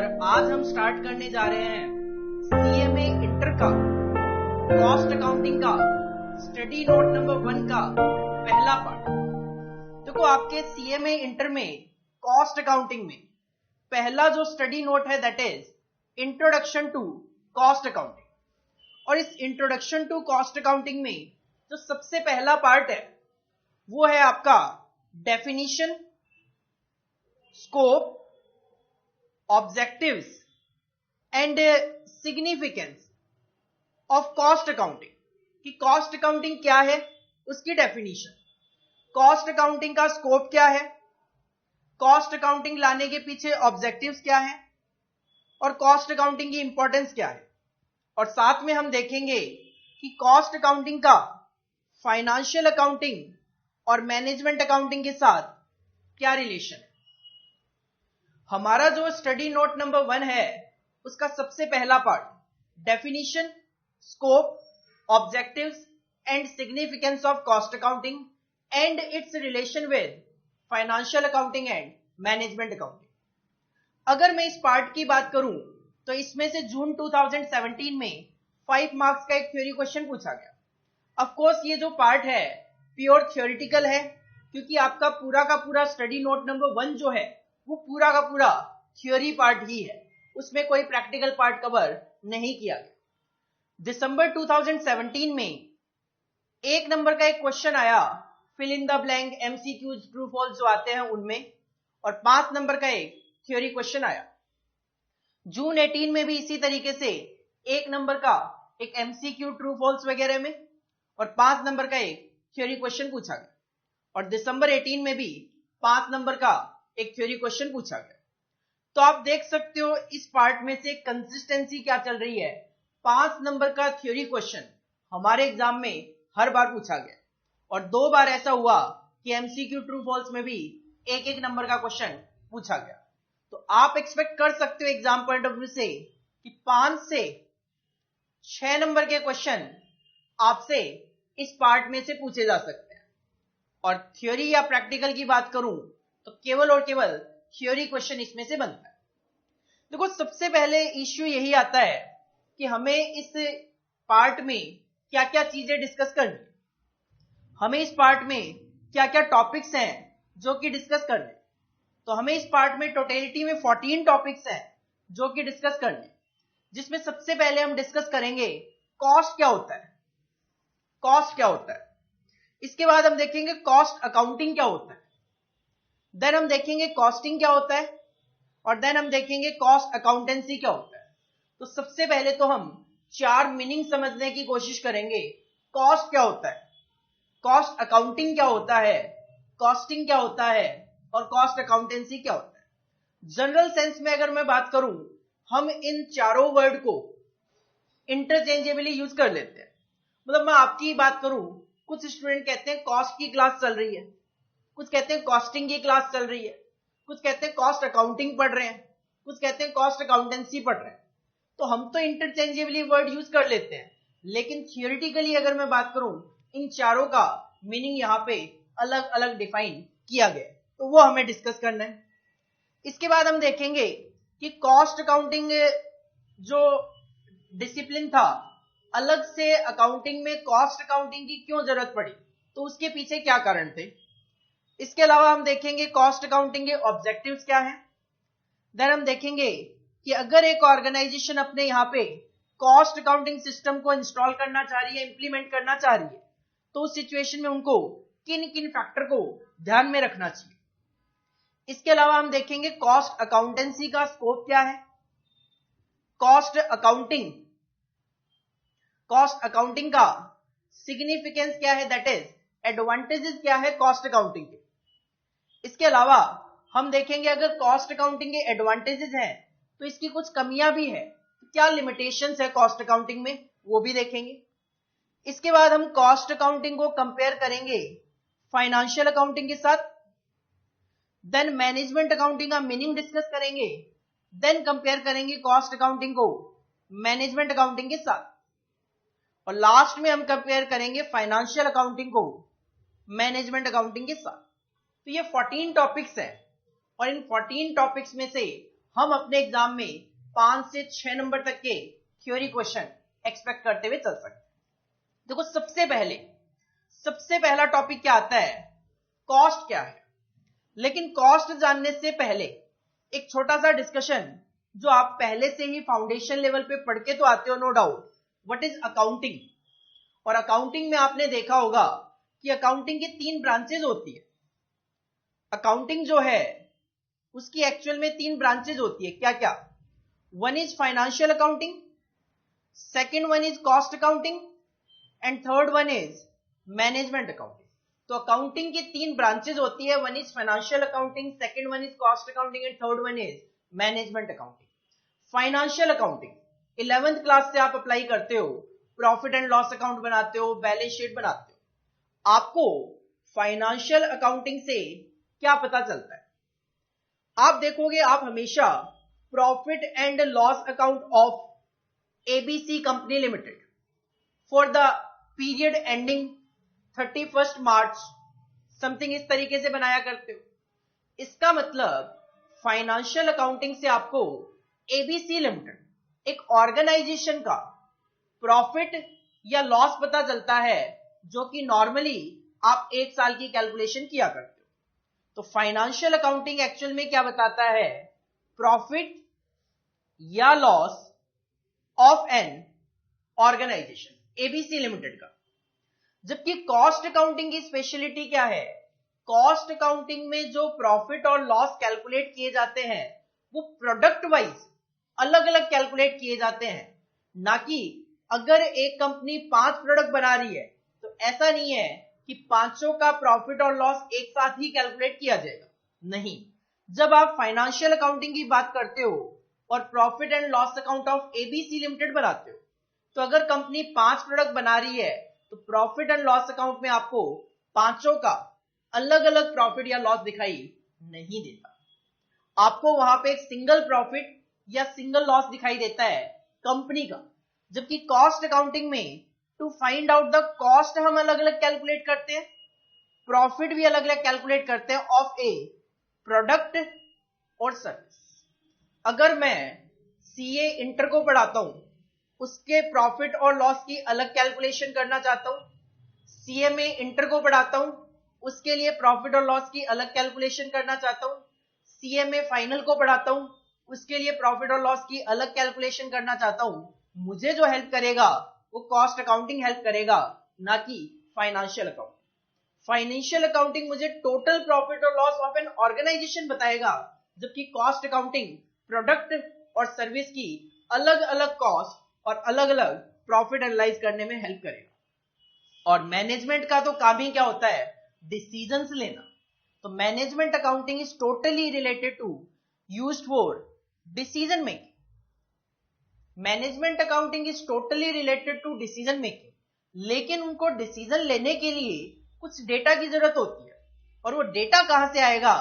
आज हम स्टार्ट करने जा रहे हैं सीएमए इंटर का कॉस्ट अकाउंटिंग का स्टडी नोट नंबर 1 का पहला पार्ट। देखो आपके सीएमए इंटर में कॉस्ट अकाउंटिंग में पहला जो स्टडी नोट है that is introduction to cost accounting. और इस इंट्रोडक्शन टू कॉस्ट अकाउंटिंग में जो सबसे पहला पार्ट है वो है आपका definition, scope, objectives and significance of cost accounting. कि कॉस्ट अकाउंटिंग क्या है, उसकी डेफिनेशन, कॉस्ट अकाउंटिंग का स्कोप क्या है, कॉस्ट अकाउंटिंग लाने के पीछे ऑब्जेक्टिव्स क्या है और कॉस्ट अकाउंटिंग की इंपॉर्टेंस क्या है। और साथ में हम देखेंगे कि कॉस्ट अकाउंटिंग का फाइनेंशियल अकाउंटिंग और मैनेजमेंट अकाउंटिंग के साथ क्या रिलेशन है। हमारा जो स्टडी नोट नंबर 1 है उसका सबसे पहला part definition, scope, objectives and significance of cost accounting and it's relation with financial accounting and management accounting. अगर मैं इस पार्ट की बात करूं तो इसमें से जून 2017 में 5 मार्क्स का एक थ्योरी क्वेश्चन पूछा गया। ऑफ कोर्स ये जो पार्ट है प्योर थ्योरेटिकल है क्योंकि आपका पूरा का पूरा स्टडी नोट नंबर 1 जो है वो पूरा का पूरा थ्योरी पार्ट ही है, उसमें कोई प्रैक्टिकल पार्ट कवर नहीं किया गया। दिसंबर 2017 में 1 नंबर का एक क्वेश्चन आया, fill in the blank, MCQs, true false जो आते हैं उनमें, और 5 नंबर का एक थ्योरी क्वेश्चन आया। जून 18 में भी इसी तरीके से 1 नंबर का एक एमसीक्यू, ट्रू फॉल्स वगैरह में और 5 नंबर का एक थ्योरी क्वेश्चन पूछा गया। और दिसंबर 18 में भी 5 नंबर का एक थ्योरी क्वेश्चन पूछा गया। तो आप देख सकते हो इस पार्ट में से कंसिस्टेंसी क्या चल रही है। 5 नंबर का थ्योरी क्वेश्चन हमारे एग्जाम में हर बार पूछा गया और 2 बार ऐसा हुआ कि एमसीक्यू, ट्रू फॉल्स में भी 1-1 नंबर का क्वेश्चन पूछा गया। तो आप एक्सपेक्ट कर सकते हो एग्जाम पॉइंट ऑफ व्यू से कि 5 से 6 नंबर के क्वेश्चन आपसे इस पार्ट में से पूछे जा सकते हैं। और थ्योरी या प्रैक्टिकल की बात करूं तो केवल और केवल थ्योरी क्वेश्चन इसमें से बनता है। देखो सबसे पहले इश्यू यही आता है कि हमें इस पार्ट में क्या क्या चीजें डिस्कस करनी, हमें इस पार्ट में क्या क्या टॉपिक्स हैं जो कि डिस्कस करने। तो हमें इस पार्ट में टोटलिटी में 14 टॉपिक्स हैं जो कि डिस्कस करने, जिसमें सबसे पहले हम डिस्कस करेंगे कॉस्ट क्या होता है, कॉस्ट क्या होता है। इसके बाद हम देखेंगे कॉस्ट अकाउंटिंग क्या होता है, देन हम देखेंगे कॉस्टिंग क्या होता है और देन हम देखेंगे कॉस्ट अकाउंटेंसी क्या होता है। तो सबसे पहले तो हम 4 मीनिंग समझने की कोशिश करेंगे। कॉस्ट क्या होता है, कॉस्ट अकाउंटिंग क्या होता है, कॉस्टिंग क्या होता है और कॉस्ट अकाउंटेंसी क्या होता है। जनरल सेंस में अगर मैं बात करूं, हम इन चारों वर्ड को इंटरचेंजेबली यूज कर लेते हैं। मतलब मैं आपकी बात करूं, कुछ स्टूडेंट कहते हैं कॉस्ट की क्लास चल रही है, कुछ कहते हैं कॉस्टिंग की क्लास चल रही है, कुछ कहते हैं कॉस्ट अकाउंटिंग पढ़ रहे हैं, कुछ कहते हैं कॉस्ट अकाउंटेंसी पढ़ रहे हैं। तो हम तो इंटरचेंजेबली वर्ड यूज कर लेते हैं, लेकिन थियोरेटिकली अगर मैं बात करूं इन चारों का मीनिंग यहाँ पे अलग अलग डिफाइन किया गया, तो वो हमें डिस्कस करना है। इसके बाद हम देखेंगे कि कॉस्ट अकाउंटिंग जो डिसिप्लिन था, अलग से अकाउंटिंग में कॉस्ट अकाउंटिंग की क्यों जरूरत पड़ी, तो उसके पीछे क्या कारण थे। इसके अलावा हम देखेंगे कॉस्ट अकाउंटिंग के ऑब्जेक्टिव्स क्या हैं। देन हम देखेंगे कि अगर एक ऑर्गेनाइजेशन अपने यहाँ पे कॉस्ट अकाउंटिंग सिस्टम को इंस्टॉल करना चाह रही है, इंप्लीमेंट करना चाह रही है, तो उस सिचुएशन में उनको किन किन फैक्टर को ध्यान में रखना चाहिए। इसके अलावा हम देखेंगे कॉस्ट अकाउंटेंसी का स्कोप क्या है, कॉस्ट अकाउंटिंग का सिग्निफिकेंस क्या है, दैट इज एडवांटेजेस क्या है कॉस्ट अकाउंटिंग के। इसके अलावा हम देखेंगे अगर कॉस्ट अकाउंटिंग के एडवांटेजेस हैं तो इसकी कुछ कमियां भी है, तो क्या लिमिटेशंस है कॉस्ट अकाउंटिंग में, वो भी देखेंगे। इसके बाद हम कॉस्ट अकाउंटिंग को कंपेयर करेंगे फाइनेंशियल अकाउंटिंग के साथ, देन मैनेजमेंट अकाउंटिंग का मीनिंग डिस्कस करेंगे, देन कंपेयर करेंगे कॉस्ट अकाउंटिंग को मैनेजमेंट अकाउंटिंग के साथ, और लास्ट में हम कंपेयर करेंगे फाइनेंशियल अकाउंटिंग को मैनेजमेंट अकाउंटिंग के साथ। तो ये 14 टॉपिक्स हैं और इन 14 टॉपिक्स में से हम अपने एग्जाम में 5 से 6 नंबर तक के थ्योरी क्वेश्चन एक्सपेक्ट करते हुए चल सकते हैं। देखो सबसे पहला टॉपिक क्या आता है, कॉस्ट क्या है। लेकिन कॉस्ट जानने से पहले एक छोटा सा डिस्कशन जो आप पहले से ही फाउंडेशन लेवल पे पढ़ के तो आते हो no doubt, what is accounting. और अकाउंटिंग में आपने देखा होगा कि अकाउंटिंग की 3 ब्रांचेज होती है। अकाउंटिंग जो है उसकी एक्चुअल में 3 ब्रांचेज होती है, क्या क्या। One is financial accounting, second one is cost accounting and third one is management accounting. तो अकाउंटिंग की 3 ब्रांचेज होती है, one is financial accounting, second one is cost accounting and third one is management accounting. Financial accounting 11th class से आप apply करते हो, profit and loss account बनाते हो, बैलेंस शीट बनाते हो। आपको फाइनेंशियल अकाउंटिंग से क्या पता चलता है, आप देखोगे आप हमेशा profit and loss account of ABC company limited for the period ending 31 March something इस तरीके से बनाया करते हो। इसका मतलब फाइनेंशियल अकाउंटिंग से आपको एबीसी लिमिटेड एक ऑर्गेनाइजेशन का प्रॉफिट या लॉस पता चलता है, जो कि नॉर्मली आप 1 साल की कैलकुलेशन किया करते हो। तो फाइनेंशियल अकाउंटिंग एक्चुअल में क्या बताता है, प्रॉफिट या loss of an organisation ABC limited का। जबकि कॉस्ट अकाउंटिंग की स्पेशलिटी क्या है, कॉस्ट अकाउंटिंग में जो प्रॉफिट और लॉस कैलकुलेट किए जाते हैं वो प्रोडक्ट वाइज अलग अलग कैलकुलेट किए जाते हैं, ना कि अगर एक कंपनी 5 प्रोडक्ट बना रही है तो ऐसा नहीं है कि 500 का प्रॉफिट और लॉस एक साथ ही कैलकुलेट किया जाएगा। नहीं, जब आप फाइनेंशियल अकाउंटिंग की बात करते हो और profit and loss account of ABC limited बनाते हो, तो अगर कंपनी 5 प्रोडक्ट बना रही है तो प्रॉफिट एंड लॉस अकाउंट में आपको 500 का अलग अलग प्रॉफिट या लॉस दिखाई नहीं देता, आपको वहां पे एक सिंगल प्रॉफिट या सिंगल लॉस दिखाई देता है कंपनी का। जबकि कॉस्ट अकाउंटिंग में to find out the cost हम अलग अलग कैलकुलेट करते हैं, प्रॉफिट भी अलग अलग कैलकुलेट करते हैं ऑफ ए प्रोडक्ट और सर्विस। अगर मैं सीए इंटर को पढ़ाता हूं, उसके प्रॉफिट और लॉस की अलग कैलकुलेशन करना चाहता हूं, सीएमए इंटर को पढ़ाता हूं, उसके लिए प्रॉफिट और लॉस की अलग कैलकुलेशन करना चाहता हूं, सीएमए फाइनल को पढ़ाता हूं, उसके लिए प्रॉफिट और लॉस की अलग कैलकुलेशन करना चाहता हूं, मुझे जो हेल्प करेगा वो कॉस्ट अकाउंटिंग हेल्प करेगा, ना कि फाइनेंशियल अकाउंटिंग। फाइनेंशियल अकाउंटिंग मुझे टोटल प्रॉफिट और लॉस ऑफ एन ऑर्गेनाइजेशन बताएगा, जबकि कॉस्ट अकाउंटिंग प्रोडक्ट और सर्विस की अलग अलग कॉस्ट और अलग अलग प्रॉफिट एनालाइज करने में हेल्प करेगा। और मैनेजमेंट का तो काम ही क्या होता है, डिसीजंस लेना। तो management accounting is totally related to used for decision making. Management accounting is totally related to decision making, लेकिन उनको डिसीजन लेने के लिए कुछ डेटा की जरूरत होती है। और वो डेटा कहां से आएगा,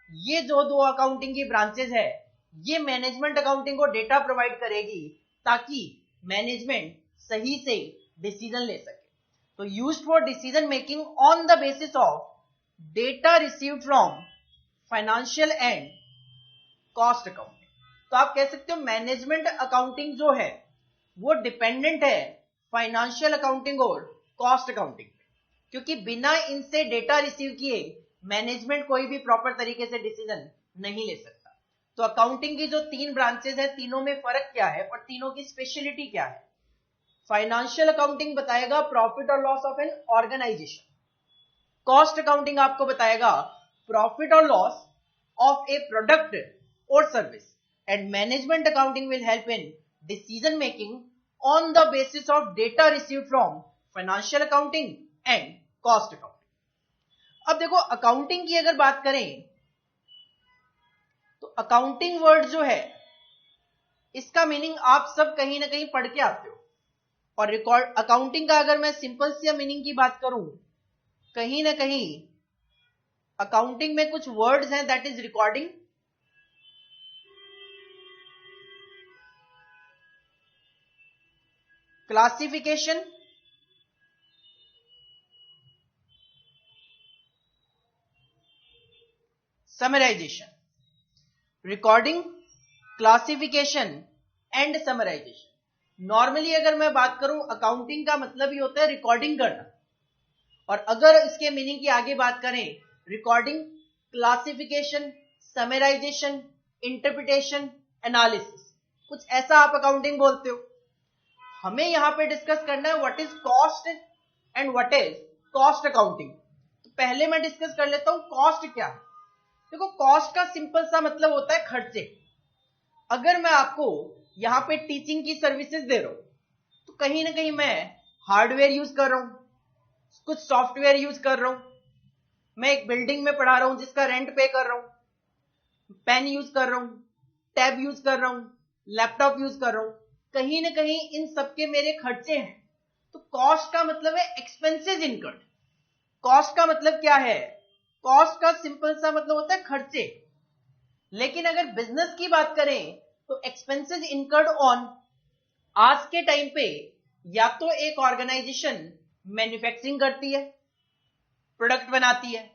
ये जो 2 अकाउंटिंग की ब्रांचेज है ये मैनेजमेंट अकाउंटिंग को डेटा प्रोवाइड करेगी ताकि मैनेजमेंट सही से डिसीजन ले सके। तो used for decision making on the basis of data received from financial and cost accounting. तो आप कह सकते हो मैनेजमेंट अकाउंटिंग जो है वो डिपेंडेंट है फाइनेंशियल अकाउंटिंग और कॉस्ट अकाउंटिंग पे, क्योंकि बिना इनसे डेटा रिसीव किए मैनेजमेंट कोई भी प्रॉपर तरीके से डिसीजन नहीं ले सकता। तो अकाउंटिंग की जो 3 ब्रांचेज है, तीनों में फर्क क्या है और तीनों की स्पेशलिटी क्या है। फाइनेंशियल अकाउंटिंग बताएगा प्रॉफिट और loss of an organisation, cost accounting आपको बताएगा प्रॉफिट और लॉस ऑफ ए प्रोडक्ट और service, and management accounting will help in decision making on the basis of data received from financial accounting and cost accounting. अब देखो accounting की अगर बात करें तो अकाउंटिंग वर्ड जो है इसका मीनिंग आप सब कहीं ना कहीं पढ़ के आते हो। और रिकॉर्ड अकाउंटिंग का अगर मैं सिंपल सी मीनिंग की बात करूं, कहीं ना कहीं अकाउंटिंग में कुछ वर्ड्स हैं, that is recording, classification, summarisation. Recording, classification and summarisation. Normally अगर मैं बात करूं, अकाउंटिंग का मतलब ही होता है रिकॉर्डिंग करना, और अगर इसके मीनिंग की आगे बात करें, recording, classification, summarisation, interpretation, analysis, कुछ ऐसा आप अकाउंटिंग बोलते हो। हमें यहां पे डिस्कस करना है what is cost and what is cost accounting. तो पहले मैं डिस्कस कर लेता हूं कॉस्ट क्या है। देखो, कॉस्ट का सिंपल सा मतलब होता है खर्चे। अगर मैं आपको यहां पे टीचिंग की सर्विसेज दे रहा हूं, तो कहीं ना कहीं मैं हार्डवेयर यूज कर रहा हूं, कुछ सॉफ्टवेयर यूज कर रहा हूं, मैं एक बिल्डिंग में पढ़ा रहा हूं जिसका रेंट पे कर रहा हूं, पेन यूज कर रहा हूं, टैब यूज कर रहा हूं, लैपटॉप यूज कर रहा हूं, कहीं ना कहीं इन सबके मेरे खर्चे हैं। तो कॉस्ट का मतलब है एक्सपेंसेस इनकर्ड। कॉस्ट का मतलब क्या है? कॉस्ट का सिंपल सा मतलब होता है खर्चे। लेकिन अगर बिजनेस की बात करें तो एक्सपेंसेस इनकर्ड ऑन, आज के टाइम पे या तो एक ऑर्गेनाइजेशन मैन्युफैक्चरिंग करती है, प्रोडक्ट बनाती है,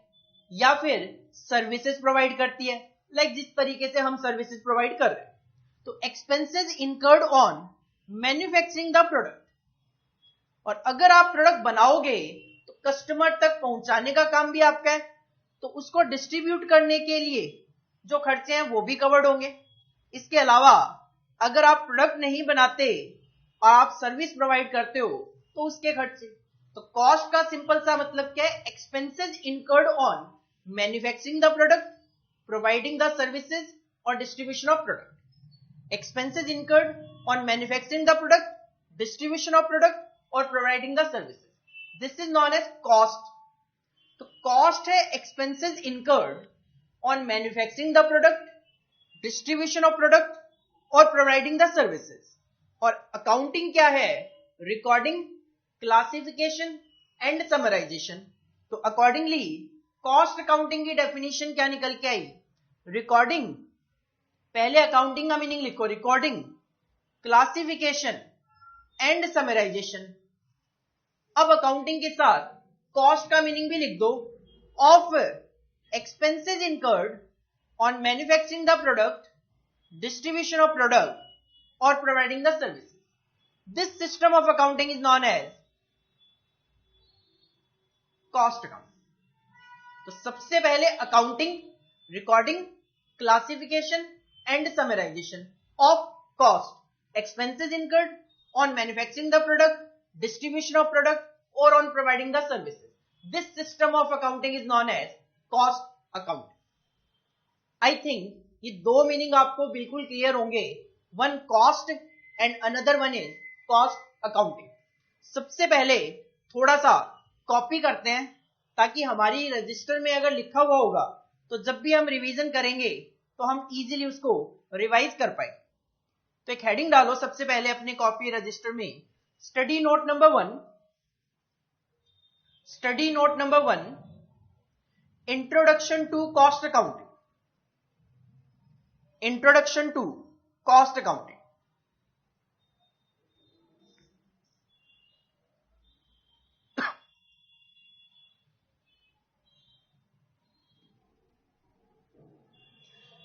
या फिर सर्विसेज प्रोवाइड करती है, लाइक जिस तरीके से हम सर्विसेज प्रोवाइड कर रहे हैं। तो expenses incurred on manufacturing the product. और अगर आप प्रोडक्ट बनाओगे तो कस्टमर तक पहुंचाने का काम भी आपका है, तो उसको डिस्ट्रीब्यूट करने के लिए जो खर्चे हैं वो भी कवर्ड होंगे। इसके अलावा अगर आप प्रोडक्ट नहीं बनाते और आप सर्विस प्रोवाइड करते हो तो उसके खर्चे। तो कॉस्ट का सिंपल सा मतलब क्या है? Expenses incurred on manufacturing the product, providing the services और distribution of product. Expenses incurred on manufacturing the product, distribution of product और providing the services, this is known as cost. तो cost है expenses incurred on manufacturing the product, distribution of product और providing the services. और accounting क्या है? Recording, classification and summarization. तो accordingly cost accounting की definition क्या निकल के आई? रिकॉर्डिंग, पहले अकाउंटिंग का मीनिंग लिखो, रिकॉर्डिंग, क्लासिफिकेशन एंड समराइजेशन। अब अकाउंटिंग के साथ कॉस्ट का मीनिंग भी लिख दो, of expenses incurred on manufacturing the product, distribution of product और providing the services. This system of accounting is known as cost accounting. तो सबसे पहले accounting, recording, classification and summarization of cost, expenses incurred on manufacturing the product, distribution of product or on providing the services. This system of accounting is known as cost accounting. I think ये दो meaning आपको बिल्कुल clear होंगे, one cost and another one is cost accounting. सबसे पहले थोड़ा सा copy करते हैं ताकि हमारी रजिस्टर में अगर लिखा हुआ होगा तो जब भी हम रिवीजन करेंगे तो हम इजीली उसको रिवाइज कर पाए। तो एक हेडिंग डालो सबसे पहले अपने कॉपी रजिस्टर में, study note number 1, study note number 1, introduction to cost accounting, introduction to cost accounting.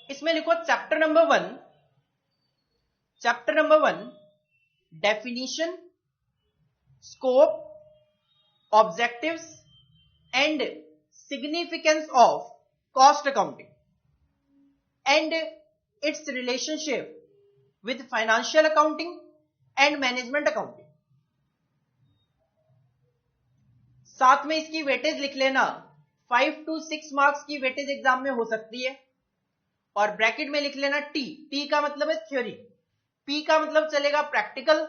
इसमें लिखो chapter number 1, chapter number 1, definition, scope, objectives and significance of cost accounting and its relationship with financial accounting and management accounting. साथ में इसकी weightage लिख लेना, 5 to 6 marks की वेटेज exam में हो सकती है। और ब्रैकेट में लिख लेना टी, टी का मतलब है थ्योरी, पी का मतलब चलेगा प्रैक्टिकल,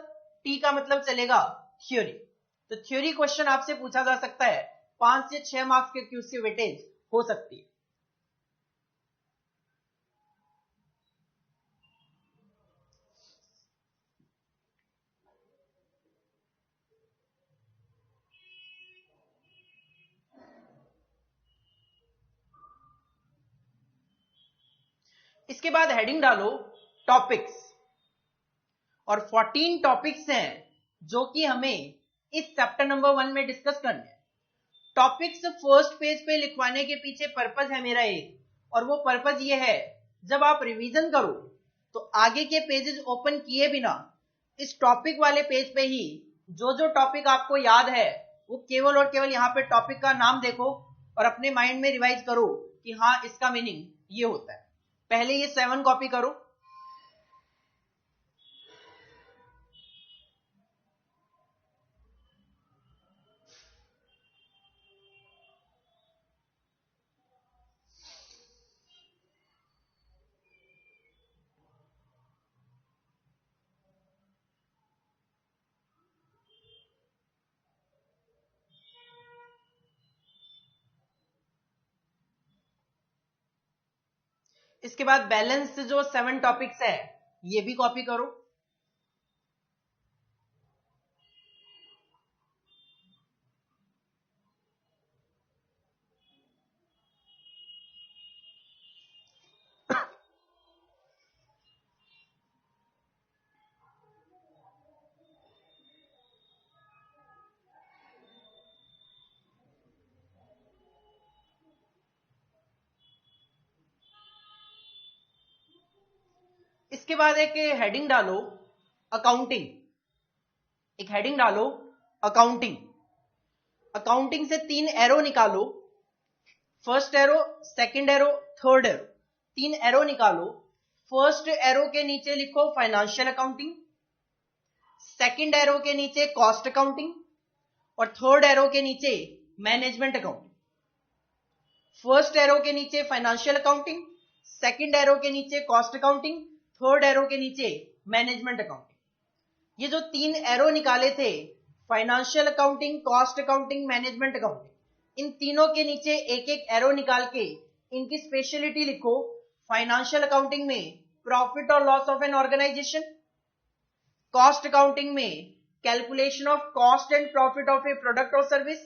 टी का मतलब चलेगा थ्योरी। तो थ्योरी क्वेश्चन आपसे पूछा जा सकता है, 5 से 6 मार्क्स के क्यूज की वेटेज हो सकती है। इसके बाद हेडिंग डालो टॉपिक्स, और 14 टॉपिक्स हैं जो कि हमें इस चैप्टर नंबर 1 में डिस्कस करने हैं। टॉपिक्स फर्स्ट पेज पे लिखवाने के पीछे पर्पस है मेरा एक, और वो पर्पस ये है जब आप रिवीजन करो तो आगे के पेजेस ओपन किए बिना इस टॉपिक वाले पेज पे ही जो जो टॉपिक आपको याद है वो केवल और केवल यहाँ पे टॉपिक का नाम देखो और अपने माइंड में रिवाइज करो कि हाँ इसका मीनिंग ये होता है। पहले ये 7 कॉपी करो, इसके बाद बैलेंस जो 7 टॉपिक्स है ये भी कॉपी करो। इसके बाद एक हेडिंग डालो अकाउंटिंग, एक हेडिंग डालो अकाउंटिंग। अकाउंटिंग से 3 एरो निकालो, first arrow, second arrow, third arrow, 3 arrow निकालो। फर्स्ट एरो के नीचे लिखो फाइनेंशियल अकाउंटिंग, सेकंड एरो के नीचे कॉस्ट अकाउंटिंग और थर्ड एरो के नीचे मैनेजमेंट अकाउंटिंग। फर्स्ट एरो के नीचे फाइनेंशियल अकाउंटिंग, सेकंड एरो के नीचे कॉस्ट अकाउंटिंग, थर्ड एरो के नीचे मैनेजमेंट अकाउंटिंग। ये जो 3 एरो निकाले थे financial accounting, cost accounting, management accounting, इन तीनों के नीचे एक एक एरो निकाल के इनकी स्पेशलिटी लिखो। फाइनेंशियल अकाउंटिंग में प्रॉफिट और loss of an organisation, cost accounting में calculation of cost and profit of a product और सर्विस,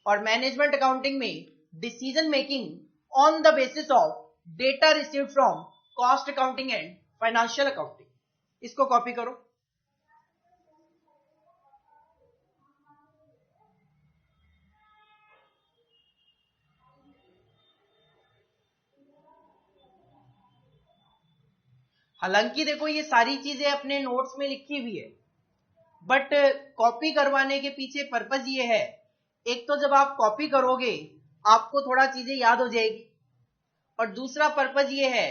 और मैनेजमेंट अकाउंटिंग में decision making on the basis of data received from cost accounting and financial accounting. इसको copy करो। हालांकि देखो ये सारी चीजें अपने नोट्स में लिखी हुई है, बट कॉपी करवाने के पीछे पर्पज ये है, एक तो जब आप कॉपी करोगे आपको थोड़ा चीजें याद हो जाएगी, और दूसरा पर्पज ये है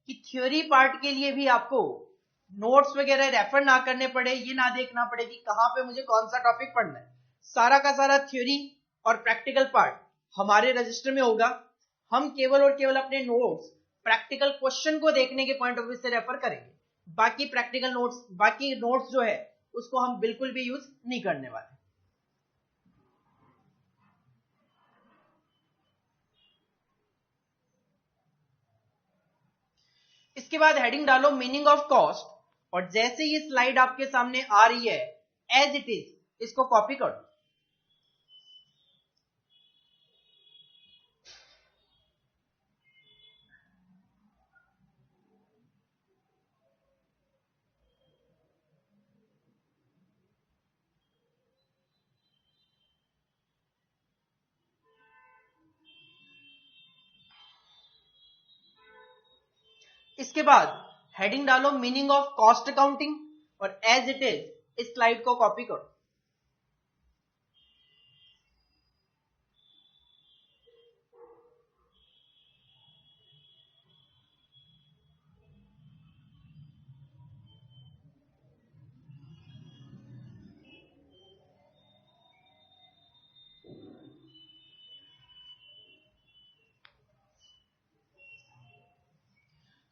कि थ्योरी पार्ट के लिए भी आपको नोट्स वगैरह रेफर ना करने पड़े, ये ना देखना पड़े कि कहाँ पे मुझे कौन सा टॉपिक पढ़ना है। सारा का सारा थ्योरी और प्रैक्टिकल पार्ट हमारे रजिस्टर में होगा। हम केवल और केवल अपने नोट्स प्रैक्टिकल क्वेश्चन को देखने के पॉइंट ऑफ व्यू से रेफर करेंगे। बाकी प्रैक्टिकल नोट्स, बाकी नोट्स जो है उसको हम बिल्कुल भी यूज नहीं करने वाले। इसके बाद हेडिंग डालो मीनिंग ऑफ कॉस्ट, और जैसे ये स्लाइड आपके सामने आ रही है एज इट इज इसको कॉपी करो। इसके बाद हेडिंग डालो मीनिंग ऑफ कॉस्ट अकाउंटिंग, और एज इट इज इस स्लाइड को कॉपी करो।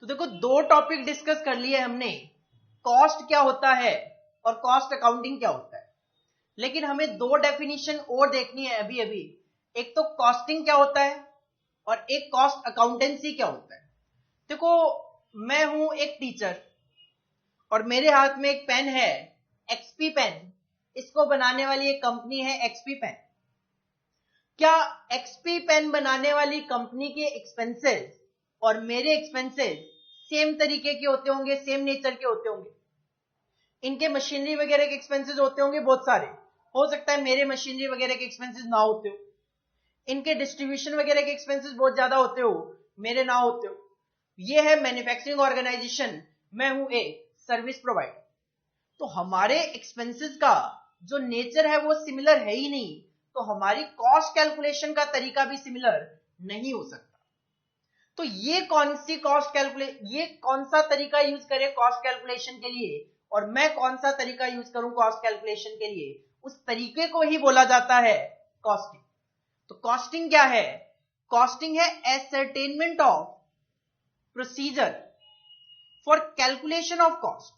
तो देखो 2 टॉपिक डिस्कस कर लिए हमने, कॉस्ट क्या होता है और कॉस्ट अकाउंटिंग क्या होता है, लेकिन हमें 2 डेफिनेशन और देखनी है अभी अभी। एक तो कॉस्टिंग क्या होता है और एक कॉस्ट अकाउंटेंसी क्या होता है। देखो मैं हूं एक टीचर और मेरे हाथ में एक पेन है एक्सपी पेन, इसको बनाने वाली एक कंपनी है एक्सपी पेन। क्या एक्सपी पेन बनाने वाली कंपनी के एक्सपेंसेस और मेरे एक्सपेंसेस सेम तरीके के होते होंगे, सेम नेचर के होते होंगे? इनके मशीनरी वगैरह के एक्सपेंसेस होते होंगे बहुत सारे, हो सकता है मेरे मशीनरी वगैरह के एक्सपेंसेस ना होते हो। इनके डिस्ट्रीब्यूशन वगैरह के एक्सपेंसेस बहुत ज्यादा होते हो, मेरे ना होते हो। ये है मैन्युफैक्चरिंग ऑर्गेनाइजेशन मैं हूं ए सर्विस प्रोवाइडर, तो हमारे एक्सपेंसेस का जो नेचर है वो सिमिलर है ही नहीं, तो हमारी कॉस्ट कैलकुलेशन का तरीका भी सिमिलर नहीं हो सकता। तो ये कौन सा तरीका यूज करें कॉस्ट कैलकुलेशन के लिए, और मैं कौन सा तरीका यूज करूं कॉस्ट कैलकुलेशन के लिए, उस तरीके को ही बोला जाता है कॉस्टिंग। तो कॉस्टिंग क्या है? कॉस्टिंग है ascertainment of procedure for calculation of cost,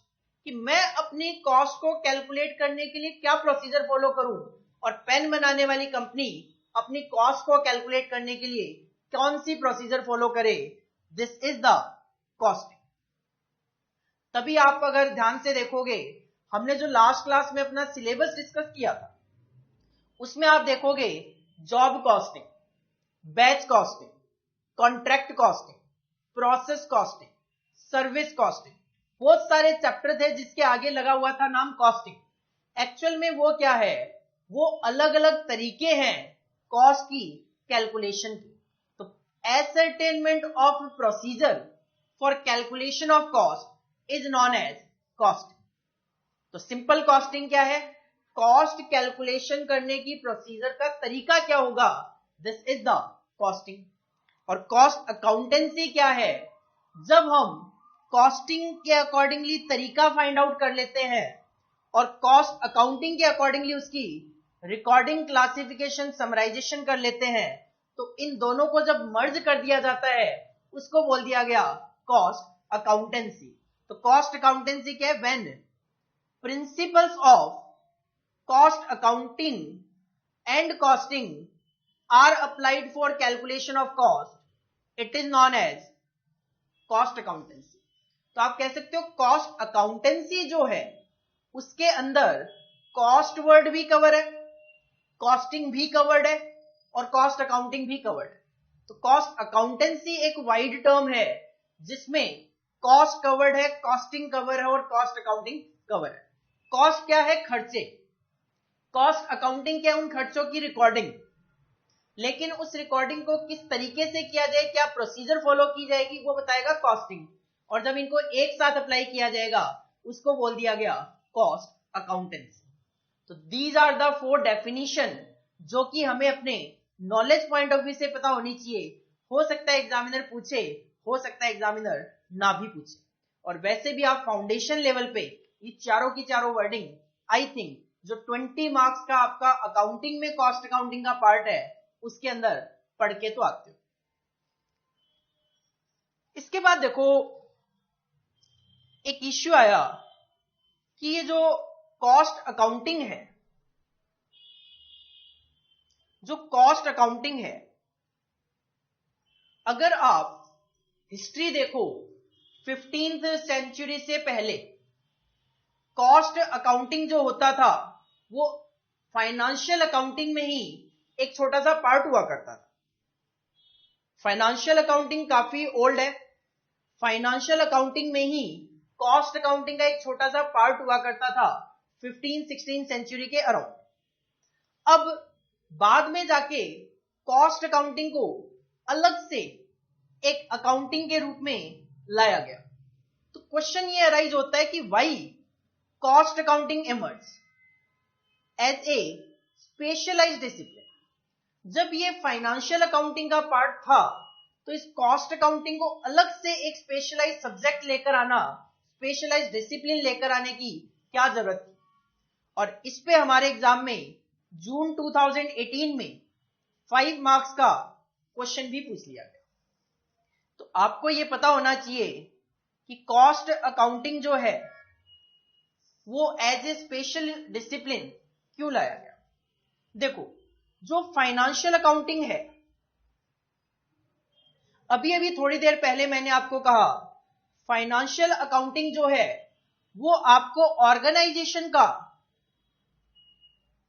कि मैं अपनी कॉस्ट को कैलकुलेट करने के लिए क्या प्रोसीजर फॉलो करूं, और पेन बनाने वाली कंपनी अपनी कॉस्ट को कैलकुलेट करने के लिए कौन सी प्रोसीजर फॉलो करे, दिस इज द कॉस्टिंग। तभी आप अगर ध्यान से देखोगे, हमने जो लास्ट क्लास में अपना सिलेबस डिस्कस किया था, उसमें आप देखोगे job costing, batch costing, contract costing, process costing, service costing, बहुत सारे चैप्टर थे जिसके आगे लगा हुआ था नाम कॉस्टिंग। एक्चुअल में वो क्या है? वो अलग अलग तरीके हैं कॉस्ट की कैलकुलेशन की। तो ascertainment of procedure for calculation of cost is known as costing. तो सिंपल कॉस्टिंग क्या है? कॉस्ट कैलकुलेशन करने की प्रोसीजर का तरीका क्या होगा, दिस इज द कॉस्टिंग। और कॉस्ट अकाउंटेंसी क्या है? जब हम कॉस्टिंग के अकॉर्डिंगली तरीका फाइंड आउट कर लेते हैं और कॉस्ट अकाउंटिंग के अकॉर्डिंगली उसकी रिकॉर्डिंग, क्लासिफिकेशन, समराइजेशन कर लेते हैं, तो इन दोनों को जब मर्ज कर दिया जाता है उसको बोल दिया गया कॉस्ट अकाउंटेंसी। तो कॉस्ट अकाउंटेंसी क्या है? When principles of cost accounting and costing are applied for calculation of cost, it is known as cost accountancy. तो आप कह सकते हो कॉस्ट अकाउंटेंसी जो है उसके अंदर कॉस्ट वर्ड भी कवर है, कॉस्टिंग भी कवर्ड है और कॉस्ट अकाउंटिंग भी कवर्ड है। तो कॉस्ट अकाउंटेंसी एक वाइड टर्म है जिसमें कॉस्ट कवर्ड है, कॉस्टिंग कवर है और कॉस्ट अकाउंटिंग कवर है। कॉस्ट क्या है? खर्चे। कॉस्ट अकाउंटिंग क्या है? उन खर्चों की रिकॉर्डिंग। लेकिन उस रिकॉर्डिंग को किस तरीके से किया जाए, क्या प्रोसीजर फॉलो की जाएगी, वो बताएगा कॉस्टिंग। और जब इनको एक साथ अप्लाई किया जाएगा उसको बोल दिया गया कॉस्ट अकाउंटेंसी। तो दीज आर द 4 डेफिनेशन जो कि हमें अपने नॉलेज पॉइंट ऑफ व्यू से पता होनी चाहिए। हो सकता है एग्जामिनर पूछे, हो सकता है एग्जामिनर ना भी पूछे। और वैसे भी आप फाउंडेशन लेवल पे ये चारों की चारों वर्डिंग, आई थिंक जो 20 मार्क्स का आपका अकाउंटिंग में कॉस्ट अकाउंटिंग का पार्ट है उसके अंदर पढ़ के तो आते हो। इसके बाद देखो एक इश्यू आया कि ये जो कॉस्ट अकाउंटिंग है, जो कॉस्ट अकाउंटिंग है, अगर आप हिस्ट्री देखो 15th सेंचुरी से पहले कॉस्ट अकाउंटिंग जो होता था वो फाइनेंशियल अकाउंटिंग में ही एक छोटा सा पार्ट हुआ करता था। फाइनेंशियल अकाउंटिंग काफी ओल्ड है, फाइनेंशियल अकाउंटिंग में ही कॉस्ट अकाउंटिंग का एक छोटा सा पार्ट हुआ करता था 15th-16th सेंचुरी के अराउंड। अब बाद में जाके कॉस्ट अकाउंटिंग को अलग से एक अकाउंटिंग के रूप में लाया गया। तो क्वेश्चन ये अराइज होता है कि why cost accounting emerge as a specialised discipline. जब ये फाइनेंशियल अकाउंटिंग का पार्ट था तो इस कॉस्ट अकाउंटिंग को अलग से एक स्पेशलाइज्ड सब्जेक्ट लेकर आना, स्पेशलाइज्ड डिसिप्लिन लेकर आने की क्या जरूरत थी। और इस पे हमारे एग्जाम में जून 2018 में 5 मार्क्स का क्वेश्चन भी पूछ लिया गया। तो आपको यह पता होना चाहिए कि कॉस्ट अकाउंटिंग जो है वो एज ए स्पेशल डिसिप्लिन क्यों लाया गया। देखो जो फाइनेंशियल अकाउंटिंग है, अभी अभी थोड़ी देर पहले मैंने आपको कहा फाइनेंशियल अकाउंटिंग जो है वो आपको ऑर्गेनाइजेशन का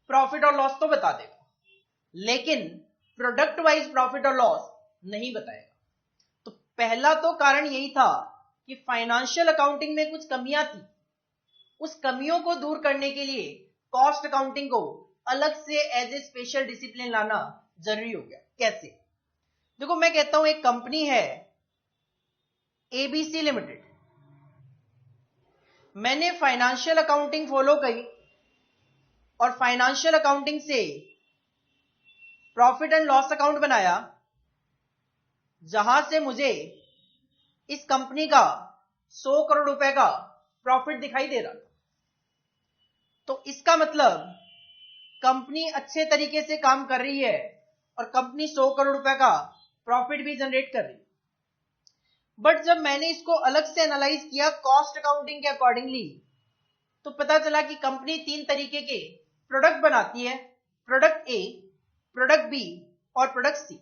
प्रॉफिट और लॉस तो बता देगा, लेकिन प्रोडक्ट वाइज प्रॉफिट और लॉस नहीं बताएगा। तो पहला तो कारण यही था कि फाइनेंशियल अकाउंटिंग में कुछ कमियां थी, उस कमियों को दूर करने के लिए कॉस्ट अकाउंटिंग को अलग से एज ए स्पेशल डिसिप्लिन लाना जरूरी हो गया। कैसे? देखो मैं कहता हूं एक कंपनी है एबीसी लिमिटेड, मैंने फाइनेंशियल अकाउंटिंग फॉलो करी और फाइनेंशियल अकाउंटिंग से प्रॉफिट एंड लॉस अकाउंट बनाया, जहां से मुझे इस कंपनी का 100 करोड़ रुपए का प्रॉफिट दिखाई दे रहा था। तो इसका मतलब कंपनी अच्छे तरीके से काम कर रही है और कंपनी 100 करोड़ रुपए का प्रॉफिट भी जनरेट कर रही है। बट जब मैंने इसको अलग से एनालाइज किया कॉस्ट अकाउंटिंग के अकॉर्डिंगली, तो पता चला कि कंपनी 3 तरीके के प्रोडक्ट बनाती है, प्रोडक्ट ए, प्रोडक्ट बी और प्रोडक्ट सी।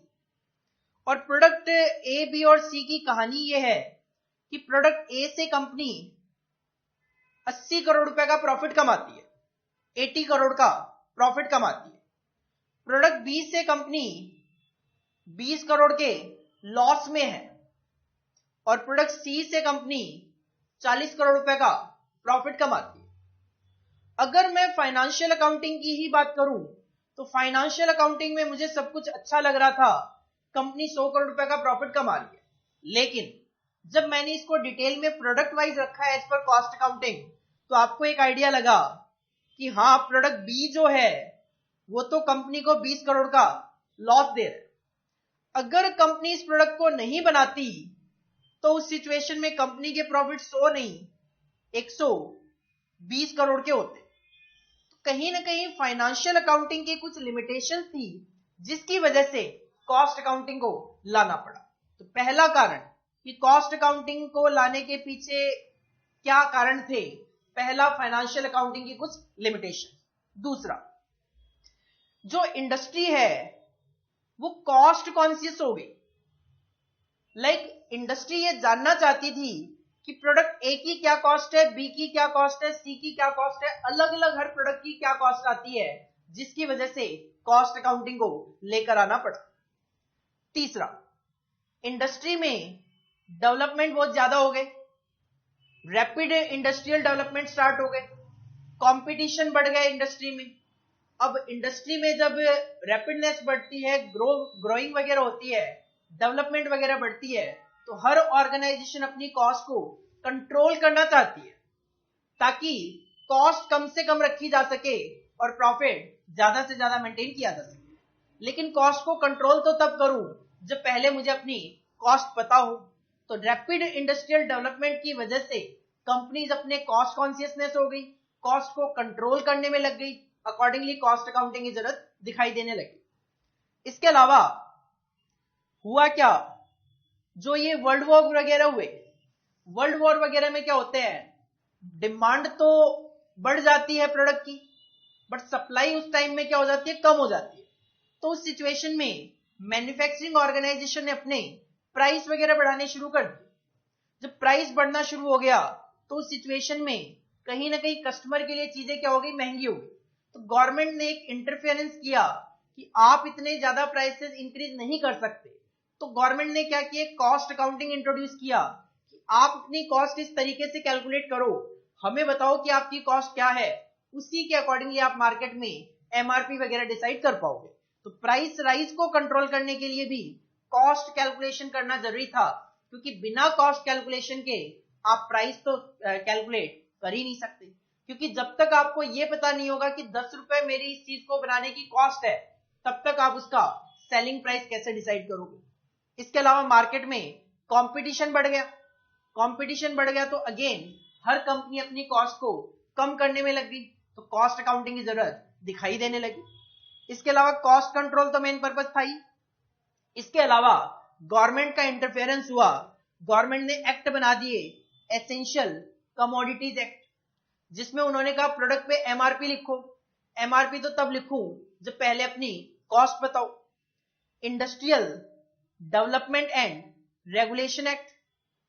और प्रोडक्ट ए, बी और सी की कहानी यह है कि प्रोडक्ट ए से कंपनी 80 करोड़ रुपए का प्रॉफिट कमाती है, 80 करोड़ का प्रॉफिट कमाती है। प्रोडक्ट बी से कंपनी 20 करोड़ के लॉस में है और प्रोडक्ट सी से कंपनी 40 करोड़ रुपए का प्रॉफिट कमाती है। अगर मैं फाइनेंशियल अकाउंटिंग की ही बात करूं तो फाइनेंशियल अकाउंटिंग में मुझे सब कुछ अच्छा लग रहा था, कंपनी 100 करोड़ रुपए का प्रॉफिट कमा रही है। लेकिन जब मैंने इसको डिटेल में प्रोडक्ट वाइज रखा है एज पर कॉस्ट अकाउंटिंग, तो आपको एक आइडिया लगा कि हाँ, प्रोडक्ट बी जो है वो तो कंपनी को 20 करोड़ का लॉस दे रहा है। अगर कंपनी इस प्रोडक्ट को नहीं बनाती तो उस सिचुएशन में कंपनी के प्रॉफिट 100 नहीं 120 करोड़ के होते। तो कहीं ना कहीं फाइनेंशियल अकाउंटिंग की कुछ लिमिटेशन थी, जिसकी वजह से कॉस्ट अकाउंटिंग को लाना पड़ा। तो पहला कारण कि कॉस्ट अकाउंटिंग को लाने के पीछे क्या कारण थे, पहला फाइनेंशियल अकाउंटिंग की कुछ लिमिटेशन। दूसरा, जो इंडस्ट्री है वो कॉस्ट कॉन्शियस हो गई। इंडस्ट्री ये जानना चाहती थी कि प्रोडक्ट ए की क्या कॉस्ट है, बी की क्या कॉस्ट है, सी की क्या कॉस्ट है, अलग अलग हर प्रोडक्ट की क्या कॉस्ट आती है, जिसकी वजह से कॉस्ट अकाउंटिंग को लेकर आना पड़ा। तीसरा, इंडस्ट्री में डेवलपमेंट बहुत ज्यादा हो गए, रैपिड इंडस्ट्रियल डेवलपमेंट स्टार्ट हो गए, कंपटीशन बढ़ गया इंडस्ट्री में। अब इंडस्ट्री में जब रैपिडनेस बढ़ती है, ग्रोइंग वगैरह होती है, डेवलपमेंट वगैरह बढ़ती है, तो हर ऑर्गेनाइजेशन अपनी कॉस्ट को कंट्रोल करना चाहती है ताकि कॉस्ट कम से कम रखी जा सके और प्रॉफिट ज्यादा से ज्यादा मेंटेन किया जा सके। लेकिन कॉस्ट को कंट्रोल तो तब करूं जब पहले मुझे अपनी कॉस्ट पता हो। तो रैपिड इंडस्ट्रियल डेवलपमेंट की वजह से कंपनीज अपने कॉस्ट कॉन्शियसनेस हो गई, कॉस्ट को कंट्रोल करने में लग गई, अकॉर्डिंगली कॉस्ट अकाउंटिंग की जरूरत दिखाई देने लगी। इसके अलावा हुआ क्या, जो ये वर्ल्ड वॉर वगैरह हुए, वर्ल्ड वॉर वगैरह में क्या होते हैं, डिमांड तो बढ़ जाती है प्रोडक्ट की, बट सप्लाई उस टाइम में क्या हो जाती है, कम हो जाती है। तो उस सिचुएशन में मैन्युफैक्चरिंग ऑर्गेनाइजेशन ने अपने प्राइस वगैरह बढ़ाने शुरू कर दिए। जब प्राइस बढ़ना शुरू हो गया तो उस सिचुएशन में कहीं ना कहीं कस्टमर के लिए चीजें क्या हो गई, महंगी हो गई। तो गवर्नमेंट ने एक इंटरफेरेंस किया कि आप इतने ज्यादा प्राइसेस इंक्रीज नहीं कर सकते। तो गवर्नमेंट ने क्या किया, कॉस्ट अकाउंटिंग इंट्रोड्यूस किया कि आप अपनी कॉस्ट इस तरीके से कैलकुलेट करो, हमें बताओ कि आपकी कॉस्ट क्या है, उसी के अकॉर्डिंगली आप मार्केट में एमआरपी वगैरह डिसाइड कर पाओगे। तो प्राइस राइज को कंट्रोल करने के लिए भी कॉस्ट कैलकुलेशन करना जरूरी था, क्योंकि बिना कॉस्ट कैलकुलेशन के आप प्राइस तो कैलकुलेट कर ही नहीं सकते। क्योंकि जब तक आपको यह पता नहीं होगा कि 10 रुपए मेरी इस चीज को बनाने की कॉस्ट है, तब तक आप उसका सेलिंग प्राइस कैसे डिसाइड करोगे। इसके अलावा मार्केट में कंपटीशन बढ़ गया, कंपटीशन बढ़ गया तो अगेन हर कंपनी अपनी कॉस्ट को कम करने में लग गई, तो कॉस्ट अकाउंटिंग की जरूरत दिखाई देने लगी। इसके अलावा कॉस्ट कंट्रोल तो मेन पर्पस था ही। इसके अलावा गवर्नमेंट का इंटरफेरेंस हुआ, गवर्नमेंट ने एक्ट बना दिए, एसेंशियल कमोडिटीज एक्ट, जिसमें उन्होंने कहा प्रोडक्ट पे एमआरपी लिखो। एमआरपी तो तब लिखूं जब पहले अपनी कॉस्ट बताओ। Industrial development and regulation act,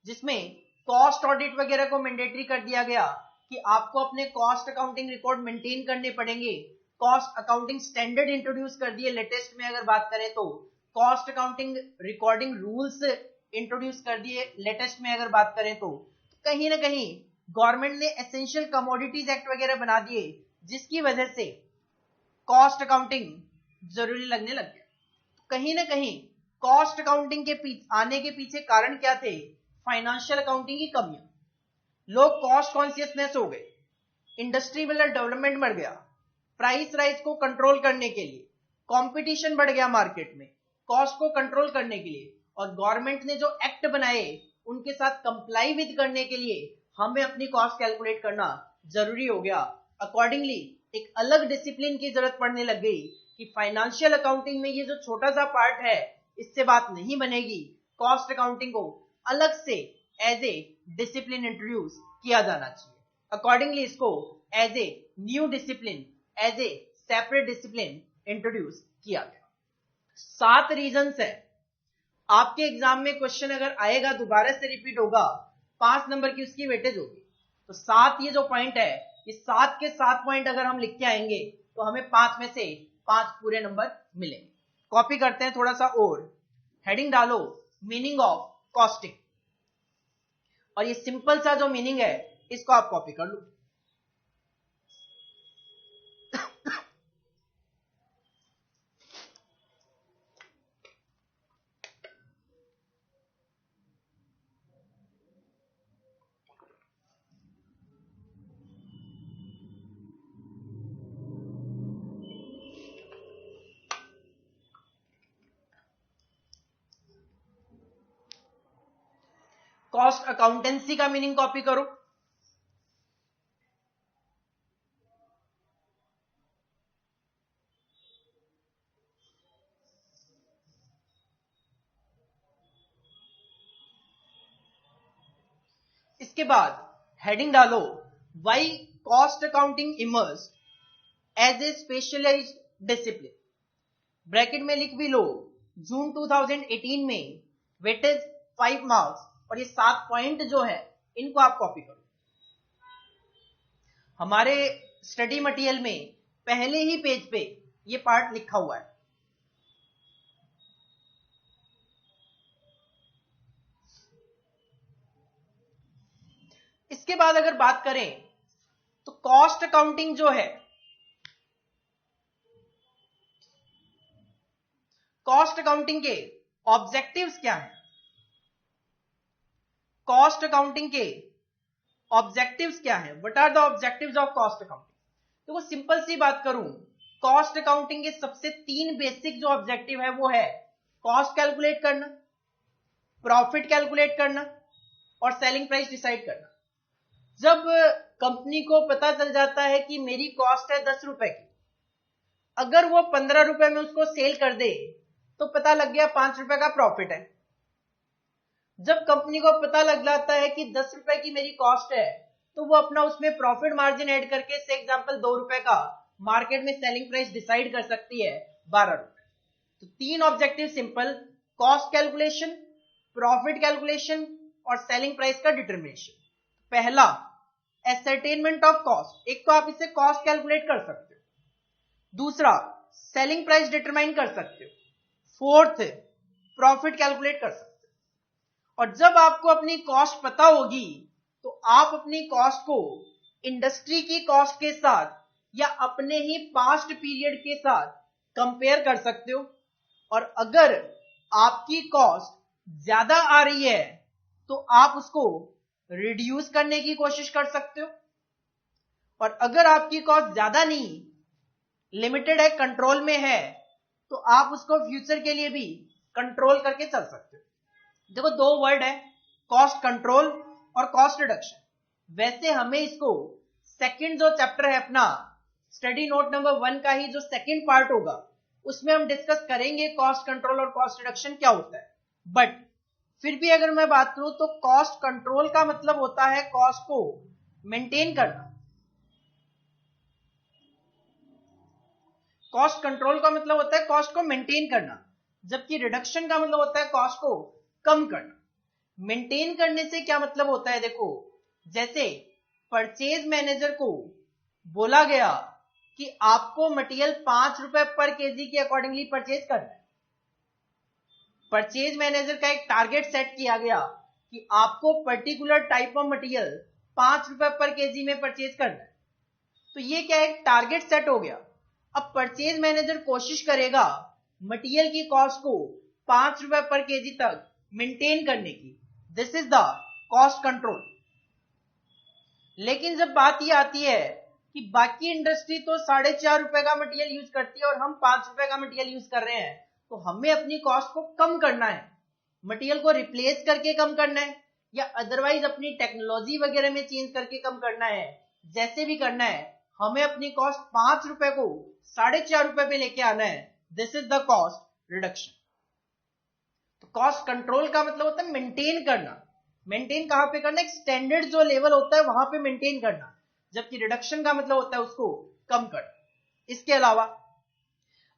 जिसमें कॉस्ट ऑडिट वगैरह को मैंडेटरी कर दिया गया कि आपको अपने कॉस्ट अकाउंटिंग रिकॉर्ड मेंटेन करने पड़ेंगे। कॉस्ट अकाउंटिंग स्टैंडर्ड इंट्रोड्यूस कर दिए, लेटेस्ट में अगर बात करें तो cost accounting recording rules introduce कर दिए, लेटेस्ट में अगर बात करें तो कहीं ना कहीं गवर्नमेंट ने एसेंशियल कमोडिटीज एक्ट वगैरह बना दिए, जिसकी वजह से कॉस्ट अकाउंटिंग जरूरी लगने लग गया। कहीं ना कहीं कॉस्ट अकाउंटिंग के आने के पीछे कारण क्या थे, फाइनेंशियल अकाउंटिंग की कमियां। लोग कॉस्ट कॉन्शियसनेस हो गए, इंडस्ट्री में डेवलपमेंट बढ़ गया, प्राइस राइज को कंट्रोल करने के लिए कंपटीशन बढ़ गया मार्केट में, कॉस्ट को कंट्रोल करने के लिए, और गवर्नमेंट ने जो एक्ट बनाए उनके साथ कंप्लाई विद करने के लिए हमें अपनी कॉस्ट कैलकुलेट करना जरूरी हो गया। अकॉर्डिंगली एक अलग डिसिप्लिन की जरूरत पड़ने लग गई कि फाइनेंशियल अकाउंटिंग में ये जो छोटा सा पार्ट है इससे बात नहीं बनेगी, कॉस्ट अकाउंटिंग को अलग से एज ए डिसिप्लिन इंट्रोड्यूस किया जाना चाहिए। अकॉर्डिंगली इसको as a new discipline, as a separate discipline introduce किया गया। 7 रीजंस है। आपके एग्जाम में क्वेश्चन अगर आएगा दोबारा से रिपीट होगा, 5 नंबर की उसकी वेटेज होगी, तो 7 ये जो पॉइंट है, ये 7 के 7 पॉइंट अगर हम लिख के आएंगे तो हमें 5 में से 5 पूरे नंबर मिलेंगे। कॉपी करते हैं थोड़ा सा और, हेडिंग डालो मीनिंग ऑफ कॉस्टिंग, और ये सिंपल सा जो मीनिंग है इसको आप कॉपी कर लो। कॉस्ट अकाउंटेंसी का मीनिंग कॉपी करो। इसके बाद हेडिंग डालो why cost accounting emerged as a specialised discipline. Bracket में लिख भी लो जून 2018 में वेटेज 5 मार्क्स, और ये 7 पॉइंट जो है इनको आप कॉपी करो। हमारे स्टडी मटेरियल में पहले ही पेज पे ये पार्ट लिखा हुआ है। इसके बाद अगर बात करें तो कॉस्ट अकाउंटिंग जो है, कॉस्ट अकाउंटिंग के ऑब्जेक्टिव्स क्या हैं? कॉस्ट अकाउंटिंग के ऑब्जेक्टिव्स क्या हैं? What are the objectives of cost accounting? तो सिंपल सी बात करूं, कॉस्ट अकाउंटिंग के सबसे 3 बेसिक जो ऑब्जेक्टिव है वो है कॉस्ट कैलकुलेट करना, प्रॉफिट कैलकुलेट करना और सेलिंग प्राइस डिसाइड करना। जब कंपनी को पता चल जाता है कि मेरी कॉस्ट है 10 रुपए की, अगर वो 15 रुपए में उसको सेल कर दे तो पता लग गया 5 रुपए का प्रॉफिट है। जब कंपनी को पता लग जाता है कि 10 रुपए की मेरी कॉस्ट है तो वो अपना उसमें प्रॉफिट मार्जिन ऐड करके से एग्जांपल 2 रुपए का मार्केट में सेलिंग प्राइस डिसाइड कर सकती है 12 रुपए। तो 3 objective simple, cost calculation, profit calculation और सेलिंग प्राइस का डिटरमिनेशन। पहला एसरटेनमेंट ऑफ कॉस्ट, एक तो आप इससे कॉस्ट कैलकुलेट कर सकते हो, दूसरा सेलिंग प्राइस डिटरमाइन कर सकते हो, फोर्थ प्रॉफिट कैलकुलेट कर सकते हो। और जब आपको अपनी कॉस्ट पता होगी तो आप अपनी कॉस्ट को इंडस्ट्री की कॉस्ट के साथ या अपने ही पास्ट पीरियड के साथ कंपेयर कर सकते हो, और अगर आपकी कॉस्ट ज्यादा आ रही है तो आप उसको रिड्यूस करने की कोशिश कर सकते हो, और अगर आपकी कॉस्ट ज्यादा नहीं, लिमिटेड है, कंट्रोल में है, तो आप उसको फ्यूचर के लिए भी कंट्रोल करके चल सकते हो। देखो 2 वर्ड है, कॉस्ट कंट्रोल और कॉस्ट रिडक्शन। वैसे हमें इसको सेकंड जो चैप्टर है अपना स्टडी नोट नंबर 1 का ही जो सेकंड पार्ट होगा उसमें हम डिस्कस करेंगे कॉस्ट कंट्रोल और कॉस्ट रिडक्शन क्या होता है। बट फिर भी अगर मैं बात करूं तो कॉस्ट कंट्रोल का मतलब होता है कॉस्ट को मेंटेन करना, कॉस्ट कंट्रोल का मतलब होता है कॉस्ट को मेंटेन करना, जबकि रिडक्शन का मतलब होता है कॉस्ट को कम करना। मेंटेन करने से क्या मतलब होता है, देखो जैसे परचेज मैनेजर को बोला गया कि आपको मटेरियल 5 रुपए पर केजी के अकॉर्डिंगली परचेज करना है, परचेज मैनेजर का एक टारगेट सेट किया गया कि आपको पर्टिकुलर टाइप ऑफ मटेरियल 5 रुपए पर केजी में परचेज करना है, तो ये क्या एक टारगेट सेट हो गया। अब परचेज मैनेजर कोशिश करेगा मटेरियल की कॉस्ट को 5 रुपए पर केजी तक मेंटेन करने की, this is the cost control. लेकिन जब बात ये आती है कि बाकी इंडस्ट्री तो 4.5 रुपए का मटेरियल यूज करती है और हम 5 रुपए का मटेरियल यूज कर रहे हैं, तो हमें अपनी कॉस्ट को कम करना है, मटेरियल को रिप्लेस करके कम करना है या अदरवाइज अपनी टेक्नोलॉजी वगैरह में चेंज करके कम करना है, जैसे भी करना है, हमें अपनी कॉस्ट 5 रुपए को 4.5 रुपए पे लेके आना है। This is the cost reduction. तो कॉस्ट कंट्रोल का मतलब होता है मेंटेन करना। मेंटेन कहां पे करना? एक स्टैंडर्ड जो लेवल होता है वहां पे मेंटेन करना, जबकि रिडक्शन का मतलब होता है उसको कम करना। इसके अलावा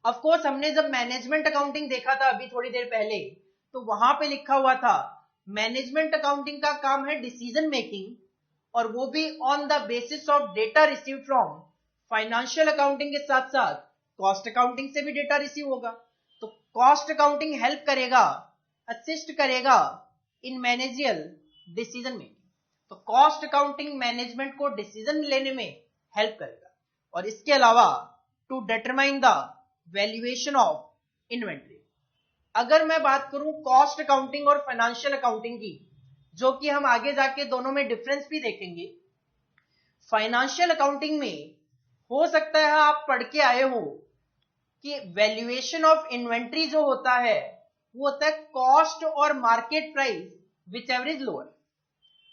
ऑफ कोर्स हमने जब मैनेजमेंट अकाउंटिंग देखा था अभी थोड़ी देर पहले, तो वहां पे लिखा हुआ था मैनेजमेंट अकाउंटिंग का काम है डिसीजन मेकिंग, और वो भी on the basis of data receive from financial accounting के साथ साथ कॉस्ट अकाउंटिंग से भी डेटा रिसीव होगा। तो कॉस्ट अकाउंटिंग हेल्प करेगा, असिस्ट करेगा इन मैनेजियल डिसीजन मेकिंग। तो कॉस्ट अकाउंटिंग मैनेजमेंट को डिसीजन लेने में हेल्प करेगा। और इसके अलावा to determine the valuation of inventory. अगर मैं बात करूं कॉस्ट अकाउंटिंग और फाइनेंशियल अकाउंटिंग की, जो कि हम आगे जाके दोनों में डिफरेंस भी देखेंगे, फाइनेंशियल अकाउंटिंग में हो सकता है आप पढ़ के आए हो कि वैल्यूएशन ऑफ इन्वेंट्री जो होता है वो होता है कॉस्ट और market price which ever is lower.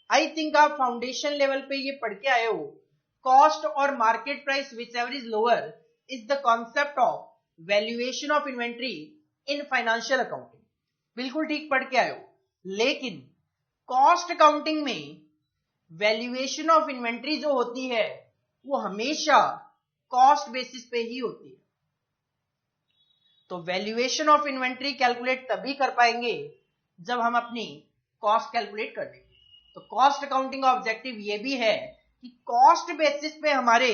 I think आप फाउंडेशन लेवल पे ये पढ़ के आए हो, कॉस्ट और market price which ever is lower is the concept of valuation of inventory in financial accounting. बिल्कुल ठीक पढ़ के आए हो। लेकिन कॉस्ट अकाउंटिंग में वैल्यूएशन ऑफ इन्वेंट्री जो होती है वो हमेशा कॉस्ट बेसिस पे ही होती है। तो वैल्यूएशन ऑफ इन्वेंट्री कैलकुलेट तभी कर पाएंगे जब हम अपनी कॉस्ट कैलकुलेट कर लेंगे। तो कॉस्ट अकाउंटिंग का ऑब्जेक्टिव ये भी है कि कॉस्ट बेसिस पे हमारे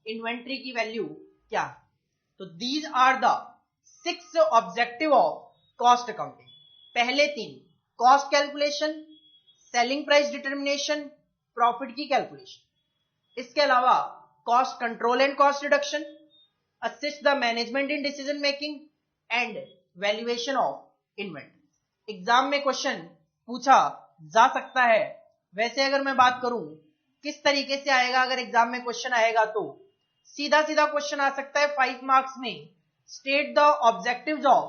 इन्वेंट्री की वैल्यू क्या है। तो these are the 6 objective of cost accounting. पहले 3 cost calculation, selling price determination, profit की कैलकुलेशन। इसके अलावा cost control and cost reduction, assist the management in decision making and valuation of inventory. Exam में question पूछा जा सकता है। वैसे अगर मैं बात करूं किस तरीके से आएगा, अगर एग्जाम में क्वेश्चन आएगा तो सीधा सीधा क्वेश्चन आ सकता है 5 मार्क्स में, state the objectives of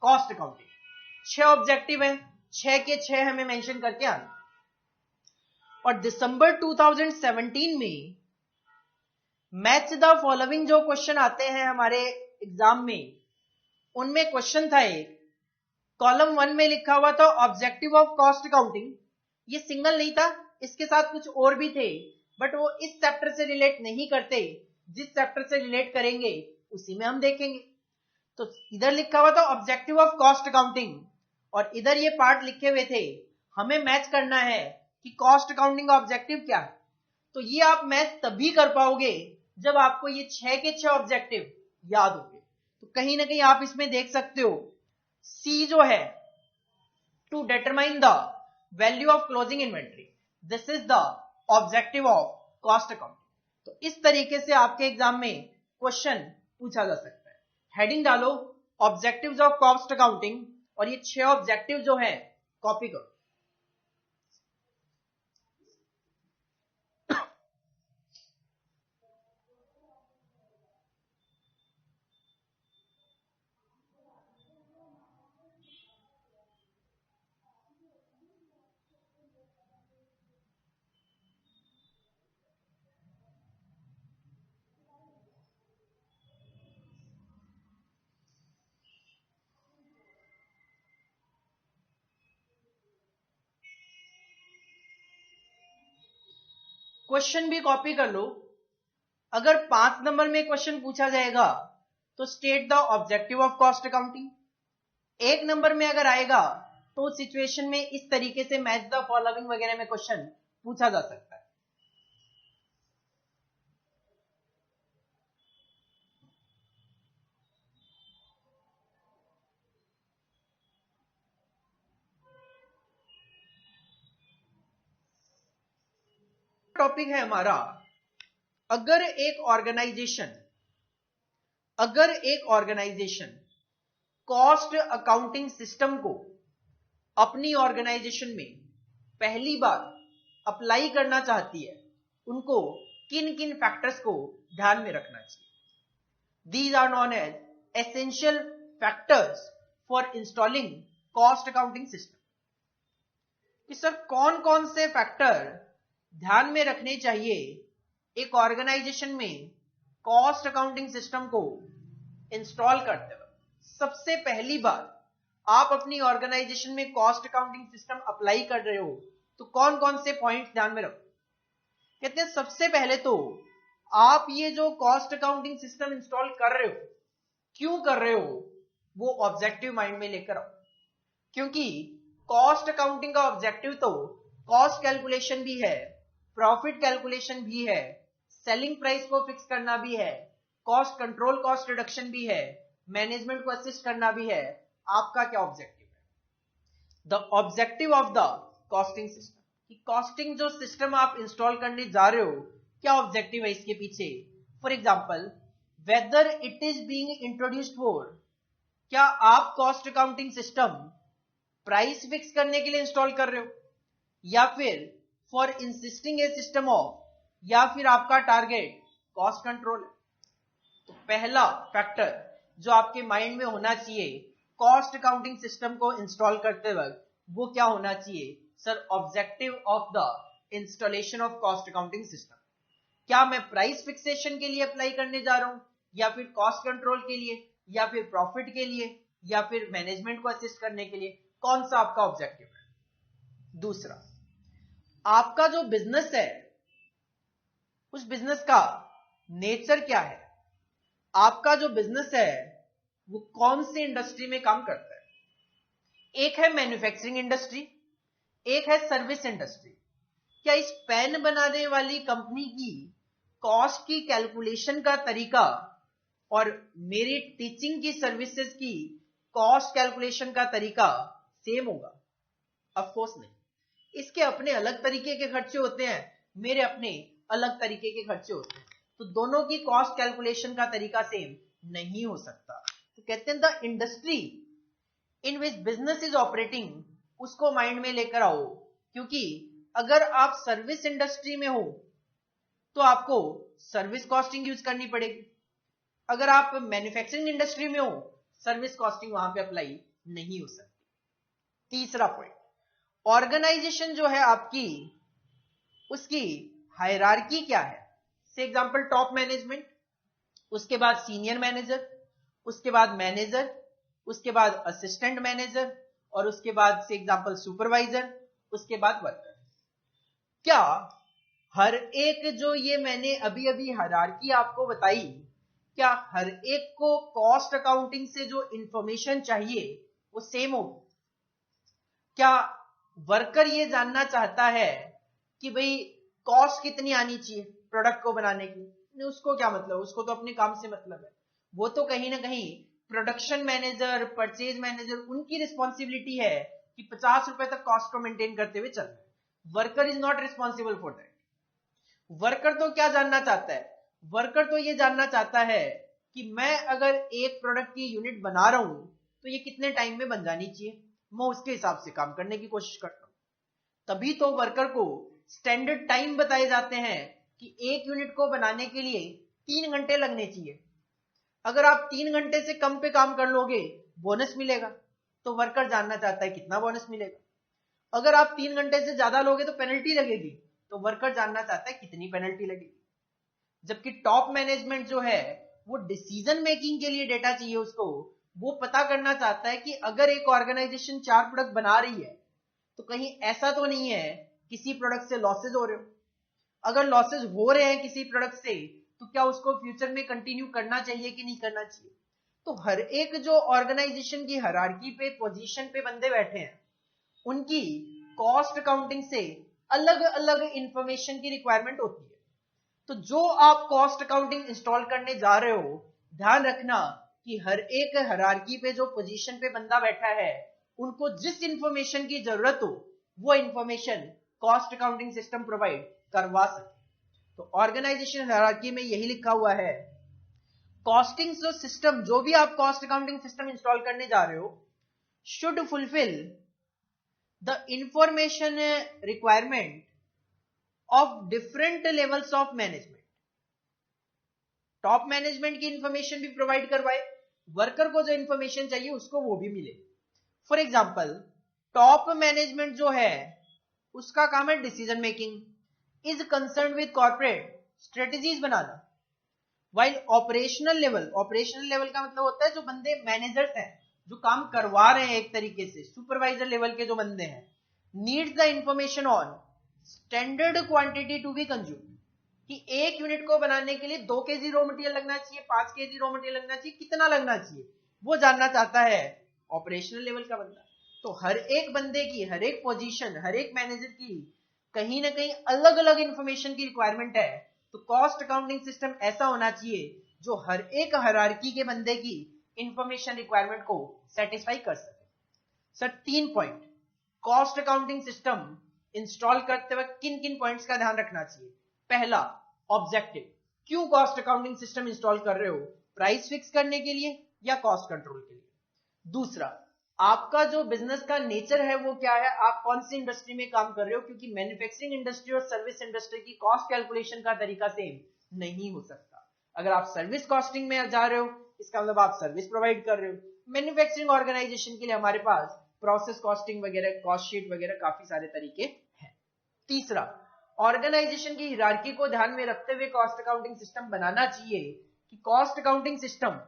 cost accounting. 6 objective हैं, 6 के 6 हमें मेंशन करके आना। और दिसंबर 2017 में मैच द फॉलोइंग जो क्वेश्चन आते हैं हमारे एग्जाम में, उनमें क्वेश्चन था एक, कॉलम 1 में लिखा हुआ था ऑब्जेक्टिव ऑफ कॉस्ट अकाउंटिंग। ये सिंगल नहीं था, इसके साथ कुछ और भी थे, बट वो इस चैप्टर से रिलेट नहीं करते। जिस चैप्टर से रिलेट करेंगे उसी में हम देखेंगे। तो इधर लिखा हुआ था ऑब्जेक्टिव ऑफ कॉस्ट अकाउंटिंग और इधर ये पार्ट लिखे हुए थे। हमें मैच करना है कि कॉस्ट अकाउंटिंग का ऑब्जेक्टिव क्या है। तो ये आप मैच तभी कर पाओगे जब आपको ये 6 के 6 ऑब्जेक्टिव याद होंगे। तो कहीं ना कहीं आप इसमें देख सकते हो, सी जो है to determine the value of closing inventory, this is the objective of cost accounting. तो इस तरीके से आपके एग्जाम में क्वेश्चन पूछा जा सकता है। हेडिंग डालो ऑब्जेक्टिव्स ऑफ कॉस्ट अकाउंटिंग और ये 6 ऑब्जेक्टिव जो है कॉपी करो। क्वेश्चन भी कॉपी कर लो। अगर 5 नंबर में क्वेश्चन पूछा जाएगा तो state the objective of cost accounting. 1 number में अगर आएगा तो सिचुएशन में इस तरीके से मैच द फॉलोइंग वगैरह में क्वेश्चन पूछा जा सकता है। टॉपिक है हमारा, अगर एक ऑर्गेनाइजेशन कॉस्ट अकाउंटिंग सिस्टम को अपनी ऑर्गेनाइजेशन में पहली बार अप्लाई करना चाहती है उनको किन किन फैक्टर्स को ध्यान में रखना चाहिए। These are known as essential factors for installing cost accounting system. कि सर कौन कौन से फैक्टर ध्यान में रखने चाहिए एक ऑर्गेनाइजेशन में कॉस्ट अकाउंटिंग सिस्टम को इंस्टॉल करते वक्त। सबसे पहली बात, आप अपनी ऑर्गेनाइजेशन में कॉस्ट अकाउंटिंग सिस्टम अप्लाई कर रहे हो तो कौन कौन से पॉइंट ध्यान में रखो। कहते हैं सबसे पहले तो आप ये जो कॉस्ट अकाउंटिंग सिस्टम इंस्टॉल कर रहे हो, क्यों कर रहे हो, वो ऑब्जेक्टिव माइंड में लेकर आओ। क्योंकि कॉस्ट अकाउंटिंग का ऑब्जेक्टिव तो कॉस्ट कैलकुलेशन भी है, प्रॉफिट कैलकुलेशन भी है, सेलिंग प्राइस को फिक्स करना भी है, कॉस्ट कंट्रोल, कॉस्ट रिडक्शन भी है, मैनेजमेंट को असिस्ट करना भी है। आपका क्या ऑब्जेक्टिव है? The objective of the costing system, कि कॉस्टिंग जो सिस्टम आप इंस्टॉल करने जा रहे हो, क्या ऑब्जेक्टिव है इसके पीछे। For example, whether it is being introduced for, क्या आप cost accounting system price fix करने के लिए इंस्टॉल कर रहे हो, या फिर for insisting A system of, या फिर आपका टारगेट कॉस्ट कंट्रोल है। तो पहला फैक्टर जो आपके माइंड में होना चाहिए कॉस्ट अकाउंटिंग सिस्टम को इंस्टॉल करते वक्त, वो क्या होना चाहिए sir, objective of the installation of cost accounting system. क्या मैं प्राइस फिक्सेशन के लिए अप्लाई करने जा रहा हूं, या फिर कॉस्ट कंट्रोल के लिए, या फिर प्रॉफिट के लिए, या फिर मैनेजमेंट को असिस्ट करने के लिए, कौन सा आपका ऑब्जेक्टिव है। दूसरा, आपका जो बिजनेस है उस बिजनेस का नेचर क्या है। आपका जो बिजनेस है वो कौन सी इंडस्ट्री में काम करता है। एक है मैन्युफैक्चरिंग इंडस्ट्री, एक है सर्विस इंडस्ट्री। क्या इस पेन बनाने वाली कंपनी की कॉस्ट की कैलकुलेशन का तरीका और मेरी टीचिंग की सर्विसेज की कॉस्ट कैलकुलेशन का तरीका सेम होगा? ऑफ कोर्स नहीं। इसके अपने अलग तरीके के खर्चे होते हैं, मेरे अपने अलग तरीके के खर्चे होते हैं, तो दोनों की कॉस्ट कैलकुलेशन का तरीका सेम नहीं हो सकता। तो कहते हैं the industry in which business is operating, उसको माइंड में लेकर आओ। क्योंकि अगर आप सर्विस इंडस्ट्री में हो तो आपको सर्विस कॉस्टिंग यूज करनी पड़ेगी। अगर आप मैन्युफैक्चरिंग इंडस्ट्री में हो, सर्विस कॉस्टिंग वहां पे अप्लाई नहीं हो सकती। तीसरा पॉइंट, ऑर्गेनाइजेशन जो है आपकी, उसकी हायरार्की क्या है। से एग्जांपल, टॉप मैनेजमेंट, उसके बाद सीनियर मैनेजर, उसके बाद मैनेजर, उसके बाद असिस्टेंट मैनेजर, और उसके बाद से एग्जांपल सुपरवाइजर, उसके बाद वर्कर। क्या हर एक जो ये मैंने अभी अभी हायरार्की आपको बताई, क्या हर एक को कॉस्ट अकाउंटिंग से जो इंफॉर्मेशन चाहिए वो सेम होगी? क्या वर्कर ये जानना चाहता है कि भाई कॉस्ट कितनी आनी चाहिए प्रोडक्ट को बनाने की? नहीं, उसको क्या मतलब, उसको तो अपने काम से मतलब है। वो तो कहीं ना कहीं प्रोडक्शन मैनेजर, परचेज मैनेजर, उनकी रिस्पॉन्सिबिलिटी है कि 50 रुपए तक कॉस्ट को मेंटेन करते हुए चलना है। Worker is not responsible for that. Worker तो क्या जानना चाहता है, वर्कर तो ये जानना चाहता है कि मैं अगर एक प्रोडक्ट की यूनिट बना रहा हूं तो ये कितने टाइम में बन जानी चाहिए, मैं उसके हिसाब से काम करने की कोशिश करता हूं। तभी तो वर्कर को स्टैंडर्ड टाइम बताए जाते हैं कि एक यूनिट को बनाने के लिए 3 घंटे लगने चाहिए। अगर आप 3 घंटे से कम पे काम कर लोगे बोनस मिलेगा, तो वर्कर जानना चाहता है कितना बोनस मिलेगा। अगर आप 3 घंटे से ज्यादा लोगे तो पेनल्टी लगेगी, तो वर्कर जानना चाहता है कितनी पेनल्टी लगेगी। जबकि टॉप मैनेजमेंट जो है वो डिसीजन मेकिंग के लिए डेटा चाहिए उसको, वो पता करना चाहता है कि अगर एक ऑर्गेनाइजेशन 4 प्रोडक्ट बना रही है तो कहीं ऐसा तो नहीं है किसी प्रोडक्ट से लॉसेज हो रहे हो। अगर लॉसेज हो रहे हैं किसी प्रोडक्ट से तो क्या उसको फ्यूचर में कंटिन्यू करना चाहिए कि नहीं करना चाहिए। तो हर एक जो ऑर्गेनाइजेशन की हायरार्की पे, पोजीशन पे बंदे बैठे हैं, उनकी कॉस्ट अकाउंटिंग से अलग अलग इंफॉर्मेशन की रिक्वायरमेंट होती है। तो जो आप कॉस्ट अकाउंटिंग इंस्टॉल करने जा रहे हो, ध्यान रखना कि हर एक हायरार्की पे जो पोजीशन पे बंदा बैठा है, उनको जिस इंफॉर्मेशन की जरूरत हो वो information cost accounting system provide करवा सके। तो ऑर्गेनाइजेशन हायरार्की में यही लिखा हुआ है, कॉस्टिंग जो सिस्टम, जो भी आप कॉस्ट अकाउंटिंग सिस्टम इंस्टॉल करने जा रहे हो, should fulfil the information requirement of different levels of management. Top management की इंफॉर्मेशन भी प्रोवाइड करवाए, वर्कर को जो इंफॉर्मेशन चाहिए उसको वो भी मिले। फॉर एग्जाम्पल, टॉप मैनेजमेंट जो है उसका काम है decision making, is concern with corporate strategies banana, while operational level का मतलब होता है जो बंदे मैनेजर्स हैं, जो काम करवा रहे हैं, एक तरीके से सुपरवाइजर लेवल के जो बंदे हैं, needs the information on standard quantity to be consume, कि एक यूनिट को बनाने के लिए 2 kg रॉ मटेरियल लगना चाहिए, 5 kg रॉ मटेरियल लगना चाहिए, कितना लगना चाहिए वो जानना चाहता है ऑपरेशनल लेवल का बंदा। तो हर एक बंदे की, हर एक पोजीशन, हर एक मैनेजर की कहीं ना कहीं अलग अलग इंफॉर्मेशन की रिक्वायरमेंट है। तो कॉस्ट अकाउंटिंग सिस्टम ऐसा होना चाहिए जो हर एक हायरार्की के बंदे की इंफॉर्मेशन रिक्वायरमेंट को सेटिस्फाई कर सके। Sir 3 point cost accounting system install करते वक्त किन किन पॉइंट्स का ध्यान रखना चाहिए। पहला, ऑब्जेक्टिव, क्यों कॉस्ट अकाउंटिंग सिस्टम इंस्टॉल कर रहे हो, प्राइस फिक्स करने के लिए या कॉस्ट कंट्रोल के लिए। दूसरा, आपका जो बिजनेस का नेचर है वो क्या है, आप कौन सी इंडस्ट्री में काम कर रहे हो, क्योंकि मैन्युफैक्चरिंग इंडस्ट्री और सर्विस इंडस्ट्री की कॉस्ट कैलकुलेशन का तरीका सेम नहीं हो सकता। अगर आप सर्विस कॉस्टिंग में जा रहे हो इसका मतलब आप सर्विस प्रोवाइड कर रहे हो। मैन्युफैक्चरिंग ऑर्गेनाइजेशन के लिए हमारे पास प्रोसेस कॉस्टिंग वगैरह, कॉस्ट शीट वगैरह काफी सारे तरीके हैं। तीसरा, ऑर्गेनाइजेशन की हिरार्की को ध्यान में रखते हुए कॉस्ट अकाउंटिंग सिस्टम बनाना चाहिए कि कॉस्ट अकाउंटिंग सिस्टम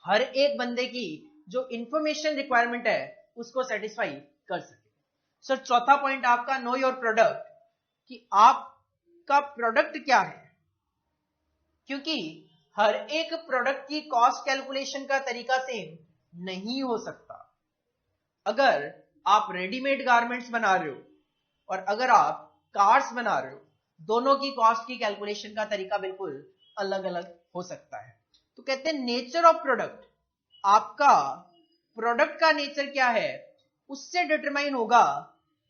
हर एक बंदे की जो इंफॉर्मेशन रिक्वायरमेंट है उसको सेटिस्फाई कर सके। सर चौथा पॉइंट आपका नो योर प्रोडक्ट, कि आपका प्रोडक्ट क्या है, क्योंकि हर एक प्रोडक्ट की कॉस्ट कैलकुलेशन का तरीका सेम नहीं हो सकता। अगर आप रेडीमेड गारमेंट्स बना रहे हो और अगर आप कार्स बना रहे हो, दोनों की कॉस्ट की कैलकुलेशन का तरीका बिल्कुल अलग अलग हो सकता है। तो कहते हैं नेचर ऑफ प्रोडक्ट, आपका प्रोडक्ट का नेचर क्या है उससे डिटरमाइन होगा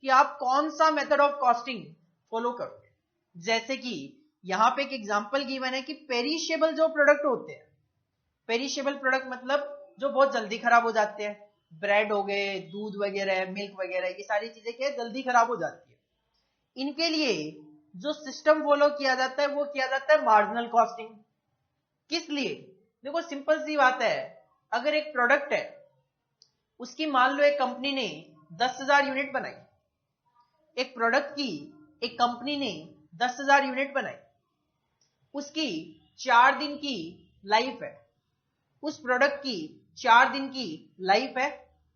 कि आप कौन सा मेथड ऑफ कॉस्टिंग फॉलो करोगे। जैसे कि यहां पे एक एग्जांपल गिवन है कि पेरिशेबल जो प्रोडक्ट होते हैं, पेरिशेबल प्रोडक्ट मतलब जो बहुत जल्दी खराब हो जाते हैं, ब्रेड हो गए, दूध वगैरह, मिल्क वगैरह, ये सारी चीजें क्या है जल्दी खराब हो जाती है। इनके लिए जो सिस्टम फॉलो किया जाता है वो किया जाता है मार्जिनल कॉस्टिंग। किस लिए, देखो सिंपल सी बात है, अगर एक प्रोडक्ट है उसकी मान लो एक कंपनी ने 10,000 यूनिट बनाई, एक प्रोडक्ट की एक कंपनी ने 10,000 यूनिट बनाई, उसकी 4 दिन की लाइफ है, उस प्रोडक्ट की 4 दिन की लाइफ है,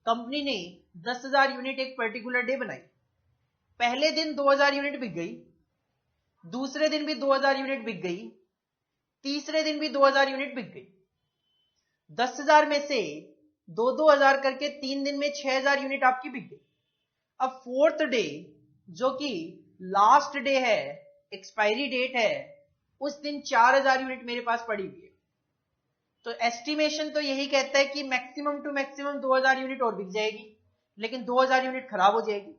कंपनी ने 10,000 यूनिट एक पर्टिकुलर डे बनाई, पहले दिन 2,000 यूनिट बिक गई, दूसरे दिन भी 2,000 यूनिट बिक गई, तीसरे दिन भी 2,000 यूनिट बिक गई। 10,000 में से 2,000 करके 3 दिन में 6,000 यूनिट आपकी बिक गई। अब फोर्थ डे जो कि लास्ट डे है, एक्सपायरी डेट है, उस दिन 4,000 यूनिट मेरे पास पड़ी हुई है। तो एस्टिमेशन तो यही कहता है कि मैक्सिमम टू मैक्सिमम 2,000 यूनिट और बिक जाएगी, लेकिन 2,000 यूनिट खराब हो जाएगी।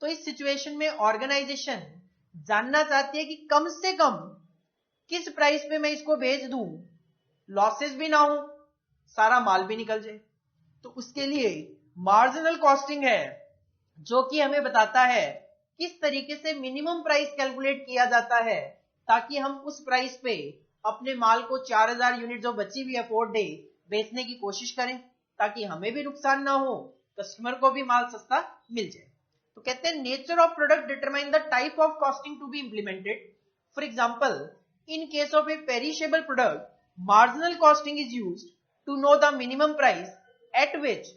तो इस सिचुएशन में ऑर्गेनाइजेशन जानना चाहती है कि कम से कम किस प्राइस पे मैं इसको बेच दूं, लॉसेस भी ना हो, सारा माल भी निकल जाए। तो उसके लिए मार्जिनल कॉस्टिंग है जो कि हमें बताता है किस तरीके से मिनिमम प्राइस कैलकुलेट किया जाता है ताकि हम उस प्राइस पे अपने माल को 4,000 यूनिट जो बची हुई है 4 डे बेचने की कोशिश करें, ताकि हमें भी नुकसान ना हो, कस्टमर को भी माल सस्ता मिल जाए। तो कहते हैं nature of product determine the type of costing to be implemented. For example, in case of a perishable product, marginal costing is used to know the minimum price at which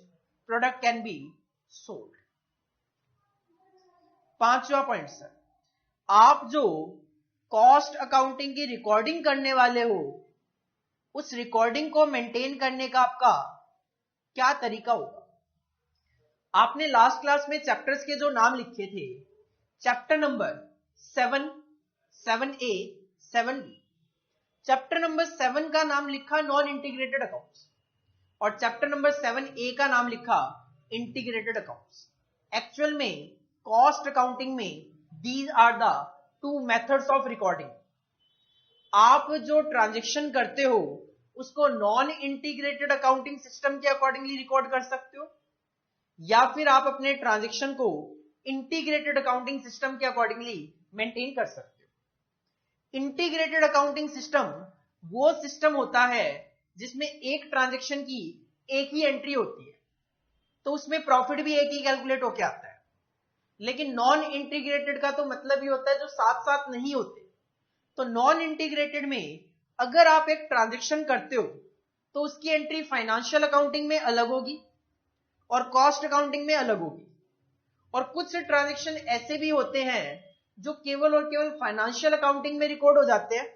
product can be sold. पांचवा point sir, आप जो cost accounting की recording करने वाले हो उस recording को maintain करने का आपका क्या तरीका होगा। आपने लास्ट क्लास में चैप्टर्स के जो नाम लिखे थे, chapter number 7, 7A, 7B, chapter number 7 का नाम लिखा नॉन इंटीग्रेटेड अकाउंट्स और चैप्टर नंबर 7A का नाम लिखा इंटीग्रेटेड अकाउंट्स। एक्चुअल में कॉस्ट अकाउंटिंग में these are the 2 methods of recording. आप जो ट्रांजैक्शन करते हो उसको नॉन इंटीग्रेटेड अकाउंटिंग सिस्टम के अकॉर्डिंगली रिकॉर्ड कर सकते हो, या फिर आप अपने ट्रांजैक्शन को इंटीग्रेटेड अकाउंटिंग सिस्टम के अकॉर्डिंगली मेंटेन कर सकते हो। इंटीग्रेटेड अकाउंटिंग सिस्टम वो सिस्टम होता है जिसमें एक ट्रांजैक्शन की एक ही एंट्री होती है, तो उसमें प्रॉफिट भी एक ही कैलकुलेट होके आता है। लेकिन नॉन इंटीग्रेटेड का तो मतलब ही होता है जो साथ साथ नहीं होते। तो नॉन इंटीग्रेटेड में अगर आप एक ट्रांजैक्शन करते हो तो उसकी एंट्री फाइनेंशियल अकाउंटिंग में अलग होगी और कॉस्ट अकाउंटिंग में अलग होगी। और कुछ ट्रांजैक्शन ऐसे भी होते हैं जो केवल और केवल फाइनेंशियल अकाउंटिंग में रिकॉर्ड हो जाते हैं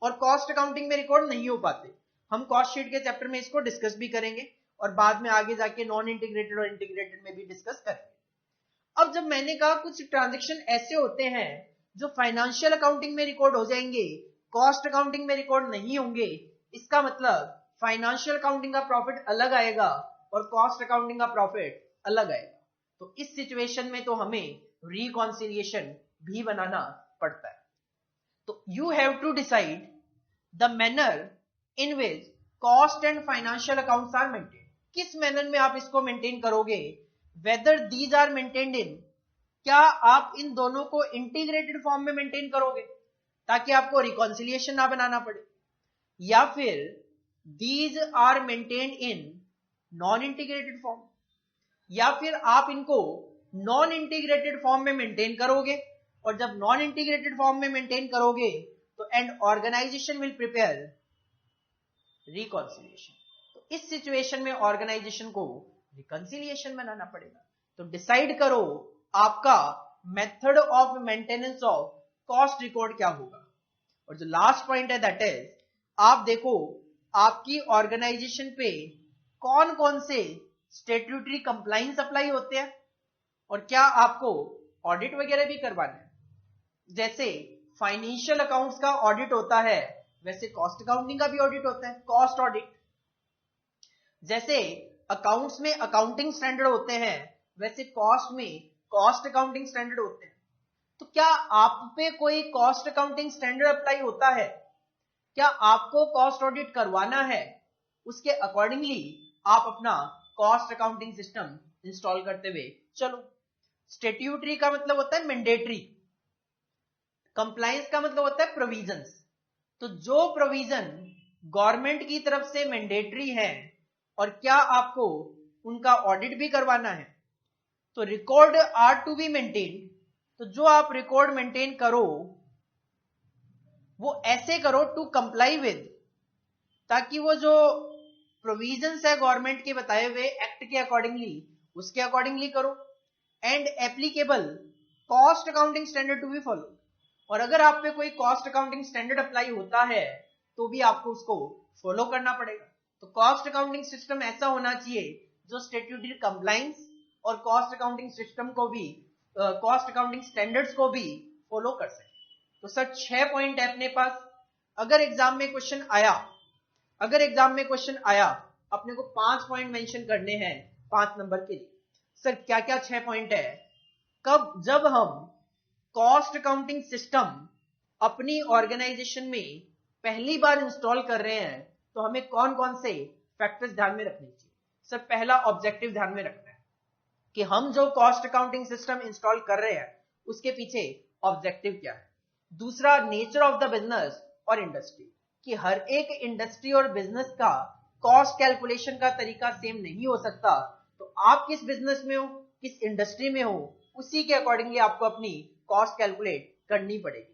और कॉस्ट अकाउंटिंग में रिकॉर्ड नहीं हो पाते। हम कॉस्ट शीट के चैप्टर में इसको डिस्कस भी करेंगे और बाद में आगे जाके नॉन इंटीग्रेटेड और इंटीग्रेटेड में भी डिस्कस करेंगे। अब जब मैंने कहा कुछ ट्रांजैक्शन ऐसे होते हैं जो फाइनेंशियल अकाउंटिंग में रिकॉर्ड हो जाएंगे, कॉस्ट अकाउंटिंग में रिकॉर्ड नहीं होंगे, इसका मतलब फाइनेंशियल अकाउंटिंग का प्रॉफिट अलग आएगा और कॉस्ट अकाउंटिंग का प्रॉफिट अलग आएगा। तो इस सिचुएशन में तो हमें रिकॉन्सिलिएशन भी बनाना पड़ता है। तो you have to decide the manner in which cost and financial accounts are maintain. किस मैनर में आप इसको मेंटेन करोगे, whether these are maintained in, क्या आप इन दोनों को इंटीग्रेटेड फॉर्म में मेंटेन करोगे ताकि आपको रिकॉन्सिलिएशन ना बनाना पड़े, या फिर these are maintained in non integrated form, या फिर आप इनको नॉन इंटीग्रेटेड फॉर्म में मेंटेन करोगे। और जब नॉन इंटीग्रेटेड फॉर्म में मेंटेन करोगे तो and organisation will prepare reconciliation. तो इस सिचुएशन में ऑर्गेनाइजेशन को रिकॉन्सिलिएशन बनाना पड़ेगा। तो डिसाइड करो आपका method of maintenance of cost record क्या होगा। और जो लास्ट पॉइंट है दैट इज, आप देखो आपकी ऑर्गेनाइजेशन पे कौन कौन से स्टैट्यूटरी कंप्लायंस अप्लाई होते हैं और क्या आपको ऑडिट वगैरह भी करवाना है। जैसे फाइनेंशियल अकाउंट्स का ऑडिट होता है वैसे कॉस्ट अकाउंटिंग का भी ऑडिट होता है, कॉस्ट ऑडिट। जैसे अकाउंट्स में अकाउंटिंग स्टैंडर्ड होते हैं वैसे कॉस्ट में कॉस्ट अकाउंटिंग स्टैंडर्ड होते हैं। तो क्या आप पे कोई कॉस्ट अकाउंटिंग स्टैंडर्ड अप्लाई होता है, क्या आपको कॉस्ट ऑडिट करवाना है, उसके अकॉर्डिंगली आप अपना कॉस्ट अकाउंटिंग सिस्टम इंस्टॉल करते हुए चलो। स्टैट्यूटरी का मतलब होता है मैंडेटरी, कंप्लायंस का मतलब होता है प्रोविजंस। तो जो प्रोविजन गवर्नमेंट की तरफ से मैंडेटरी है और क्या आपको उनका ऑडिट भी करवाना है, तो record are to be maintain. तो जो आप रिकॉर्ड मेंटेन करो वो ऐसे करो टू कंप्लाई विद, ताकि वो जो प्रोविजंस है गवर्नमेंट के बताए हुए एक्ट के अकॉर्डिंगली उसके अकॉर्डिंगली करो। And applicable cost accounting standard to be follow. और अगर आप पे कोई कॉस्ट अकाउंटिंग स्टैंडर्ड अप्लाई होता है तो भी आपको उसको फॉलो करना पड़ेगा। तो कॉस्ट अकाउंटिंग सिस्टम ऐसा होना चाहिए जो स्टैट्यूटरी कंप्लायंस और कॉस्ट अकाउंटिंग सिस्टम को भी कॉस्ट अकाउंटिंग स्टैंडर्ड्स को भी फॉलो कर सके। तो सर 6 पॉइंट है अपने पास। अगर एग्जाम में क्वेश्चन आया अपने को 5 पॉइंट मेंशन करने हैं 5 नंबर के लिए। सर क्या क्या 6 पॉइंट है, जब हम कॉस्ट अकाउंटिंग सिस्टम अपनी ऑर्गेनाइजेशन में पहली बार इंस्टॉल कर रहे हैं तो हमें कौन कौन से फैक्टर्स ध्यान में रखने चाहिए। सर पहला ऑब्जेक्टिव ध्यान में रखना है कि हम जो कॉस्ट अकाउंटिंग सिस्टम इंस्टॉल कर रहे हैं उसके पीछे ऑब्जेक्टिव क्या है। दूसरा नेचर ऑफ द बिजनेस और इंडस्ट्री, कि हर एक इंडस्ट्री और बिजनेस का कॉस्ट कैलकुलेशन का तरीका सेम नहीं हो सकता। तो आप किस बिजनेस में हो, किस इंडस्ट्री में हो, उसी के अकॉर्डिंगली आपको अपनी कॉस्ट कैलकुलेट करनी पड़ेगी।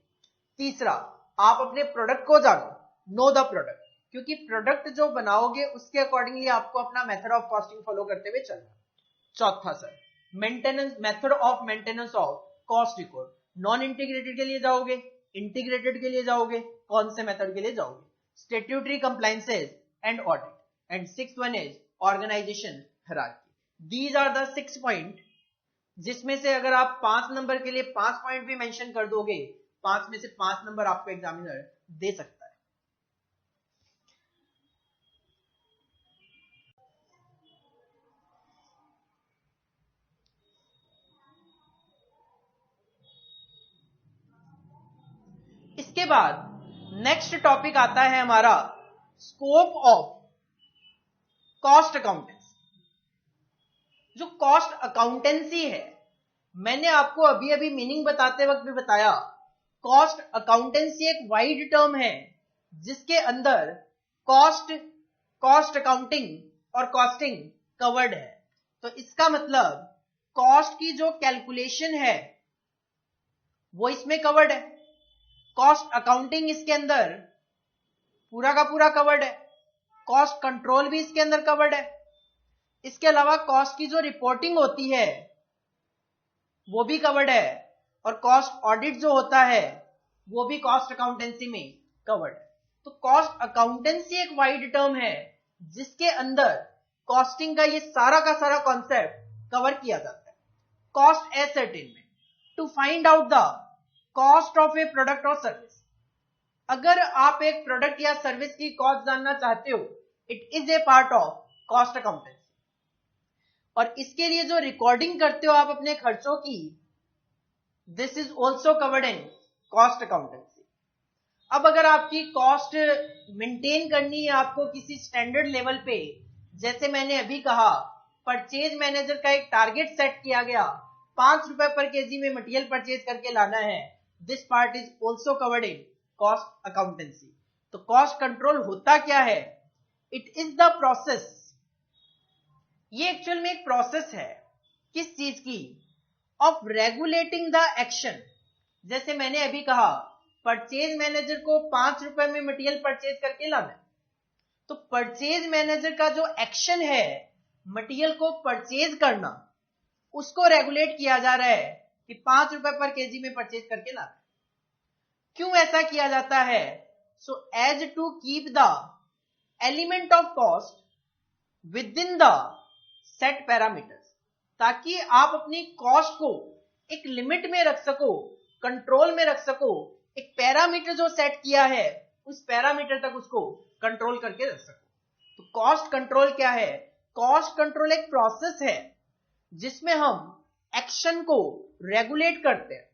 तीसरा, आप अपने प्रोडक्ट को जानो, नो द प्रोडक्ट, क्योंकि प्रोडक्ट जो बनाओगे उसके अकॉर्डिंगली आपको अपना मेथड ऑफ कॉस्टिंग फॉलो करते हुए चलना। चौथा sir, maintenance, method of maintenance of cost record. Non integrated के लिए जाओगे, इंटीग्रेटेड के लिए जाओगे, कौन से मेथड के लिए जाओगे। Statutory compliances and audit. And sixth one is organisation hierarchy. These are the 6 point, जिसमें से अगर आप 5 नंबर के लिए 5 पॉइंट भी मेंशन कर दोगे, 5 में से 5 नंबर आपको एग्जामिनर दे सकता है। इसके बाद नेक्स्ट टॉपिक आता है हमारा स्कोप ऑफ कॉस्ट अकाउंटेंसी। जो कॉस्ट अकाउंटेंसी है, मैंने आपको अभी अभी मीनिंग बताते वक्त भी बताया कॉस्ट अकाउंटेंसी एक वाइड टर्म है जिसके अंदर कॉस्ट अकाउंटिंग और कॉस्टिंग कवर्ड है। तो इसका मतलब कॉस्ट की जो कैलकुलेशन है वो इसमें कवर्ड है, कॉस्ट अकाउंटिंग इसके अंदर पूरा का पूरा कवर्ड है, कॉस्ट कंट्रोल भी इसके अंदर कवर्ड है। इसके अलावा कॉस्ट की जो रिपोर्टिंग होती है वो भी कवर्ड है, और कॉस्ट ऑडिट जो होता है वो भी कॉस्ट अकाउंटेंसी में कवर्ड है। तो कॉस्ट अकाउंटेंसी एक वाइड टर्म है जिसके अंदर कॉस्टिंग का ये सारा का सारा कॉन्सेप्ट कवर किया जाता है। Cost ascertainment, to find out the cost of a product और सर्विस। अगर आप एक प्रोडक्ट या सर्विस की कॉस्ट जानना चाहते हो, it is a part of cost accountancy. और इसके लिए जो रिकॉर्डिंग करते हो आप अपने खर्चों की, this is also covered in cost accountancy. अब अगर आपकी कॉस्ट मेंटेन करनी है आपको किसी स्टैंडर्ड लेवल पे, जैसे मैंने अभी कहा परचेज मैनेजर का एक टारगेट सेट किया गया, 5 रुपए पर केजी में मटेरियल परचेज करके लाना है, this part is also covered in cost accountancy. तो कॉस्ट कंट्रोल होता क्या है? इट इज द प्रोसेस, ये एक्चुअल में एक प्रोसेस है किस चीज की? Of regulating the action. जैसे मैंने अभी कहा परचेज मैनेजर को 5 रुपए में मटेरियल परचेज करके लाना है, तो परचेज मैनेजर का जो एक्शन है मटेरियल को परचेज करना, उसको रेगुलेट किया जा रहा है कि 5 रुपए पर केजी में परचेज करके लाना है। क्यों ऐसा किया जाता है? So as to keep the element of cost within the set parameters, ताकि आप अपनी कॉस्ट को एक लिमिट में रख सको, कंट्रोल में रख सको, एक पैरामीटर जो सेट किया है उस पैरामीटर तक उसको कंट्रोल करके रख सको। तो कॉस्ट कंट्रोल क्या है? कॉस्ट कंट्रोल एक प्रोसेस है जिसमें हम एक्शन को रेगुलेट करते हैं।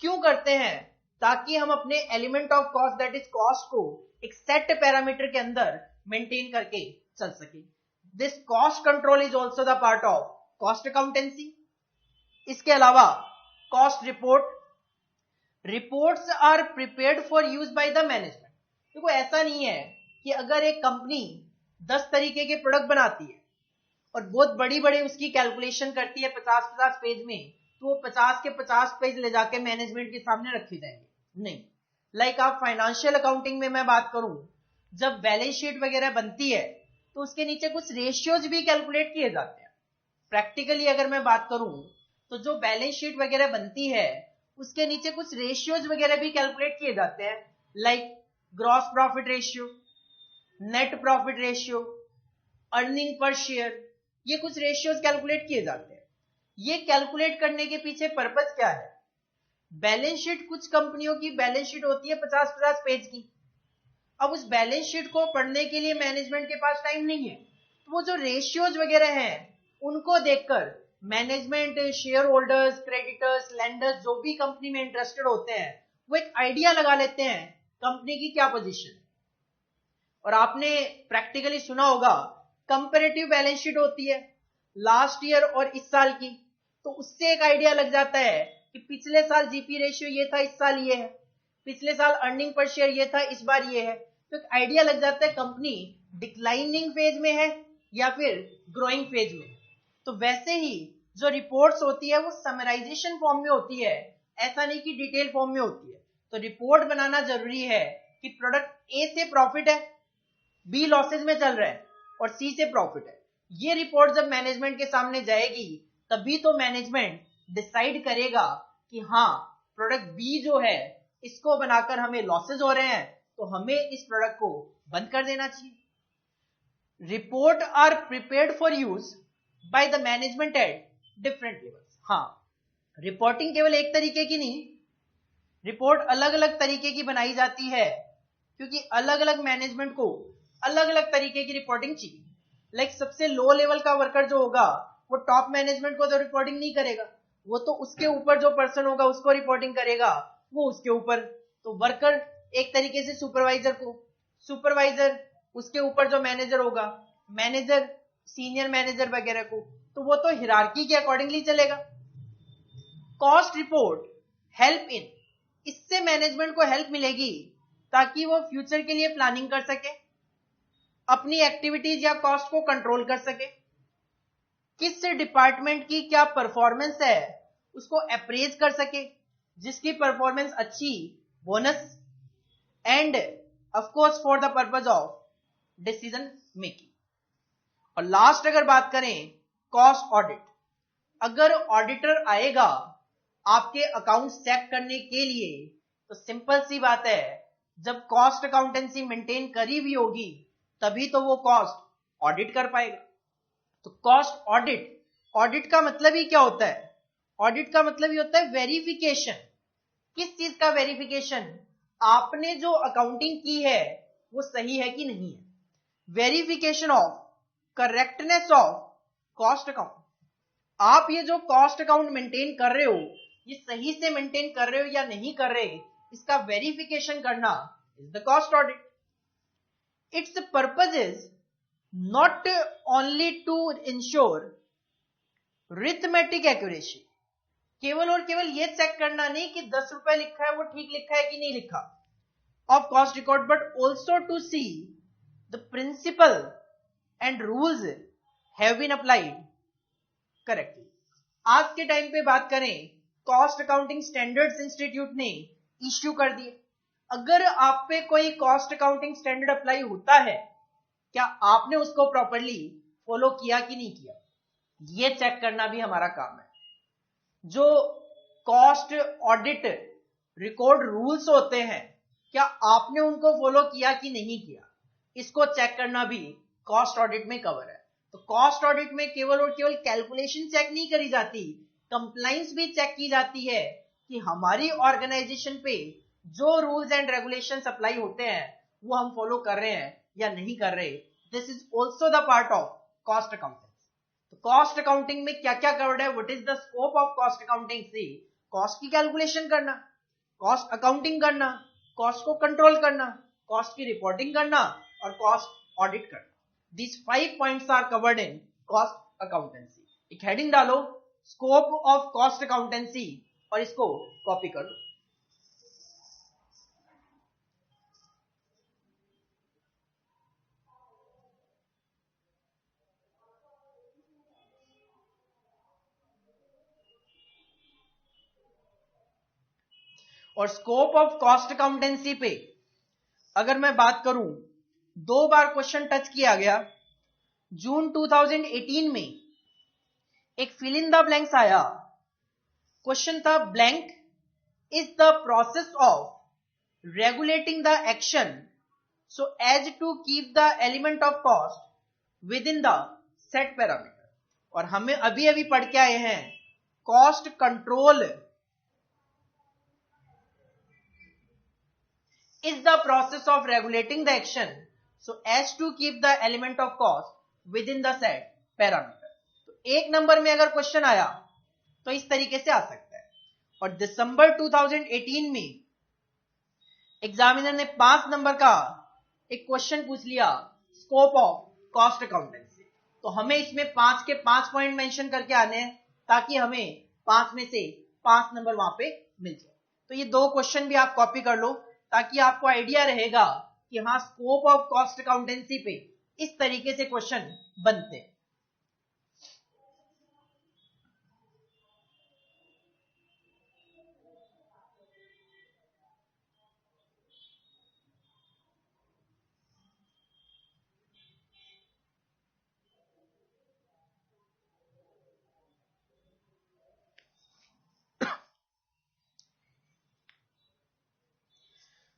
क्यों करते हैं? ताकि हम अपने element of cost that is cost को एक सेट पैरामीटर के अंदर मेंटेन करके चल सके। This cost control is also the part of cost accountancy. इसके अलावा cost reports are prepared for use by the management. देखो ऐसा नहीं है कि अगर एक कंपनी 10 तरीके के प्रोडक्ट बनाती है और बहुत बड़ी बड़ी उसकी कैलकुलेशन करती है 50-50 पेज में, तो वो 50 के 50 पेज ले जाके मैनेजमेंट के सामने रखे जाएंगे, नहीं। लाइक आप फाइनेंशियल अकाउंटिंग में मैं बात करूं, जब बैलेंस शीट वगैरह बनती है तो उसके नीचे कुछ रेशियोज भी कैलकुलेट किए जाते हैं। प्रैक्टिकली अगर मैं बात करूं तो जो बैलेंस शीट वगैरह बनती है उसके नीचे कुछ रेशियोज वगैरह भी कैलकुलेट किए जाते हैं, like gross profit ratio, net profit ratio, earning per share, ये कुछ रेशियोज कैलकुलेट किए जाते हैं। ये कैलकुलेट करने के पीछे पर्पस क्या है? बैलेंस शीट, कुछ कंपनियों की बैलेंस शीट होती है 50-50 पेज की। अब उस बैलेंस शीट को पढ़ने के लिए मैनेजमेंट के पास टाइम नहीं है, तो वो जो रेशियोज वगैरह हैं उनको देखकर management, share holders, creditors, lenders, जो भी कंपनी में इंटरेस्टेड होते हैं, वो एक आइडिया लगा लेते हैं कंपनी की क्या पोजीशन है। और आपने प्रैक्टिकली सुना होगा कंपैरेटिव बैलेंस शीट होती है लास्ट ईयर और इस साल की, तो उससे एक आइडिया लग जाता है कि पिछले साल जीपी रेशियो ये था, इस साल ये है, पिछले साल अर्निंग पर शेयर ये था, इस बार ये है। तो एक आइडिया लग जाता है कंपनी डिक्लाइनिंग फेज में है या फिर ग्रोइंग फेज में। तो वैसे ही जो रिपोर्ट्स होती है वो समराइजेशन फॉर्म में होती है, ऐसा नहीं कि डिटेल फॉर्म में होती है। तो रिपोर्ट बनाना जरूरी है कि प्रोडक्ट ए से प्रॉफिट है, बी लॉसेज में चल रहा है और सी से प्रॉफिट है। ये रिपोर्ट जब मैनेजमेंट के सामने जाएगी तभी तो मैनेजमेंट डिसाइड करेगा कि हाँ प्रोडक्ट बी जो है इसको बनाकर हमें लॉसेज हो रहे हैं, तो हमें इस प्रोडक्ट को बंद कर देना चाहिए। Report are prepared for use by the management at different levels. हाँ, रिपोर्टिंग केवल एक तरीके की नहीं, रिपोर्ट अलग अलग तरीके की बनाई जाती है, क्योंकि अलग अलग मैनेजमेंट को अलग अलग तरीके की रिपोर्टिंग चाहिए। लाइक सबसे लो लेवल का वर्कर जो होगा वो टॉप मैनेजमेंट को तो रिपोर्टिंग नहीं करेगा, वो तो उसके ऊपर जो पर्सन होगा उसको रिपोर्टिंग करेगा, वो उसके ऊपर। तो वर्कर एक तरीके से सुपरवाइजर को, सुपरवाइजर उसके ऊपर जो मैनेजर होगा, मैनेजर सीनियर मैनेजर वगैरह को, तो वो तो हिरार्की के अकॉर्डिंगली चलेगा। कॉस्ट रिपोर्ट हेल्प इन इससे मैनेजमेंट को हेल्प मिलेगी ताकि वो फ्यूचर के लिए प्लानिंग कर सके, अपनी एक्टिविटीज या कॉस्ट को कंट्रोल कर सके, किस डिपार्टमेंट की क्या परफॉर्मेंस है उसको अप्रेज कर सके, जिसकी परफॉर्मेंस अच्छी bonus, end of course for the purpose of decision making. और लास्ट अगर बात करें कॉस्ट ऑडिट, अगर ऑडिटर आएगा आपके अकाउंट चेक करने के लिए तो सिंपल सी बात है, जब कॉस्ट अकाउंटेंसी मेंटेन करी भी होगी तभी तो वो कॉस्ट ऑडिट कर पाएगा। तो कॉस्ट ऑडिट, ऑडिट का मतलब ही क्या होता है? ऑडिट का मतलब ही होता है वेरिफिकेशन। किस चीज का वेरिफिकेशन? आपने जो अकाउंटिंग की है वो सही है कि नहीं है। Verification of correctness of cost account. आप ये जो कॉस्ट अकाउंट मेंटेन कर रहे हो ये सही से मेंटेन कर रहे हो या नहीं कर रहे, इसका वेरिफिकेशन करना is the cost audit. Its purpose is not only to ensure arithmetic accuracy, केवल और केवल ये चेक करना नहीं कि 10 रुपए लिखा है वो ठीक लिखा है कि नहीं लिखा of cost record, but also to see the principle and rules have been applied correctly. आज के टाइम पे बात करें, कॉस्ट अकाउंटिंग स्टैंडर्ड्स इंस्टीट्यूट ने इश्यू कर दिए। अगर आप पे कोई कॉस्ट अकाउंटिंग स्टैंडर्ड अप्लाई होता है, क्या आपने उसको प्रॉपरली फॉलो किया कि नहीं किया, ये चेक करना भी हमारा काम है। जो कॉस्ट ऑडिट रिकॉर्ड रूल्स होते हैं, क्या आपने उनको फॉलो किया कि नहीं किया, इसको चेक करना भी कॉस्ट ऑडिट में कवर है। तो कॉस्ट ऑडिट में केवल और केवल कैलकुलेशन चेक नहीं करी जाती, कंप्लाइंस भी चेक की जाती है कि हमारी ऑर्गेनाइजेशन पे जो रूल्स एंड रेगुलेशंस अप्लाई होते हैं वो हम फॉलो कर रहे हैं या नहीं कर रहे। This is also the part of cost accounting. तो कॉस्ट अकाउंटिंग में क्या क्या कवर्ड है, what is the scope of cost accounting? से कॉस्ट की कैलकुलेशन करना, कॉस्ट अकाउंटिंग करना, कॉस्ट को कंट्रोल करना, कॉस्ट की रिपोर्टिंग करना और कॉस्ट ऑडिट करना। These 5 points are covered in cost accountancy. एक हेडिंग डालो स्कोप ऑफ कॉस्ट अकाउंटेंसी और इसको कॉपी कर लो। और स्कोप ऑफ कॉस्ट अकाउंटेंसी पे अगर मैं बात करूं, 2 बार क्वेश्चन टच किया गया। जून 2018 में एक फिल इन द ब्लैंक्स आया, क्वेश्चन था blank is the process of regulating the action so as to keep the element of cost within the set parameter. और हमें अभी अभी पढ़ के आए हैं cost control is the process of regulating the action so as to keep the element of cost within the set parameter। तो 1 number में अगर क्वेश्चन आया तो इस तरीके से आ सकता है। और दिसंबर 2018 में एग्जामिनर ने 5 नंबर का एक क्वेश्चन पूछ लिया स्कोप ऑफ कॉस्ट अकाउंटेंसी। तो हमें इसमें 5 के 5 पॉइंट मेंशन करके आने हैं ताकि हमें 5 में से 5 नंबर वहां पे मिल जाए। तो ये 2 क्वेश्चन भी आप कॉपी कर लो ताकि आपको आइडिया रहेगा कि हाँ स्कोप ऑफ कॉस्ट अकाउंटेंसी पे इस तरीके से क्वेश्चन बनते हैं।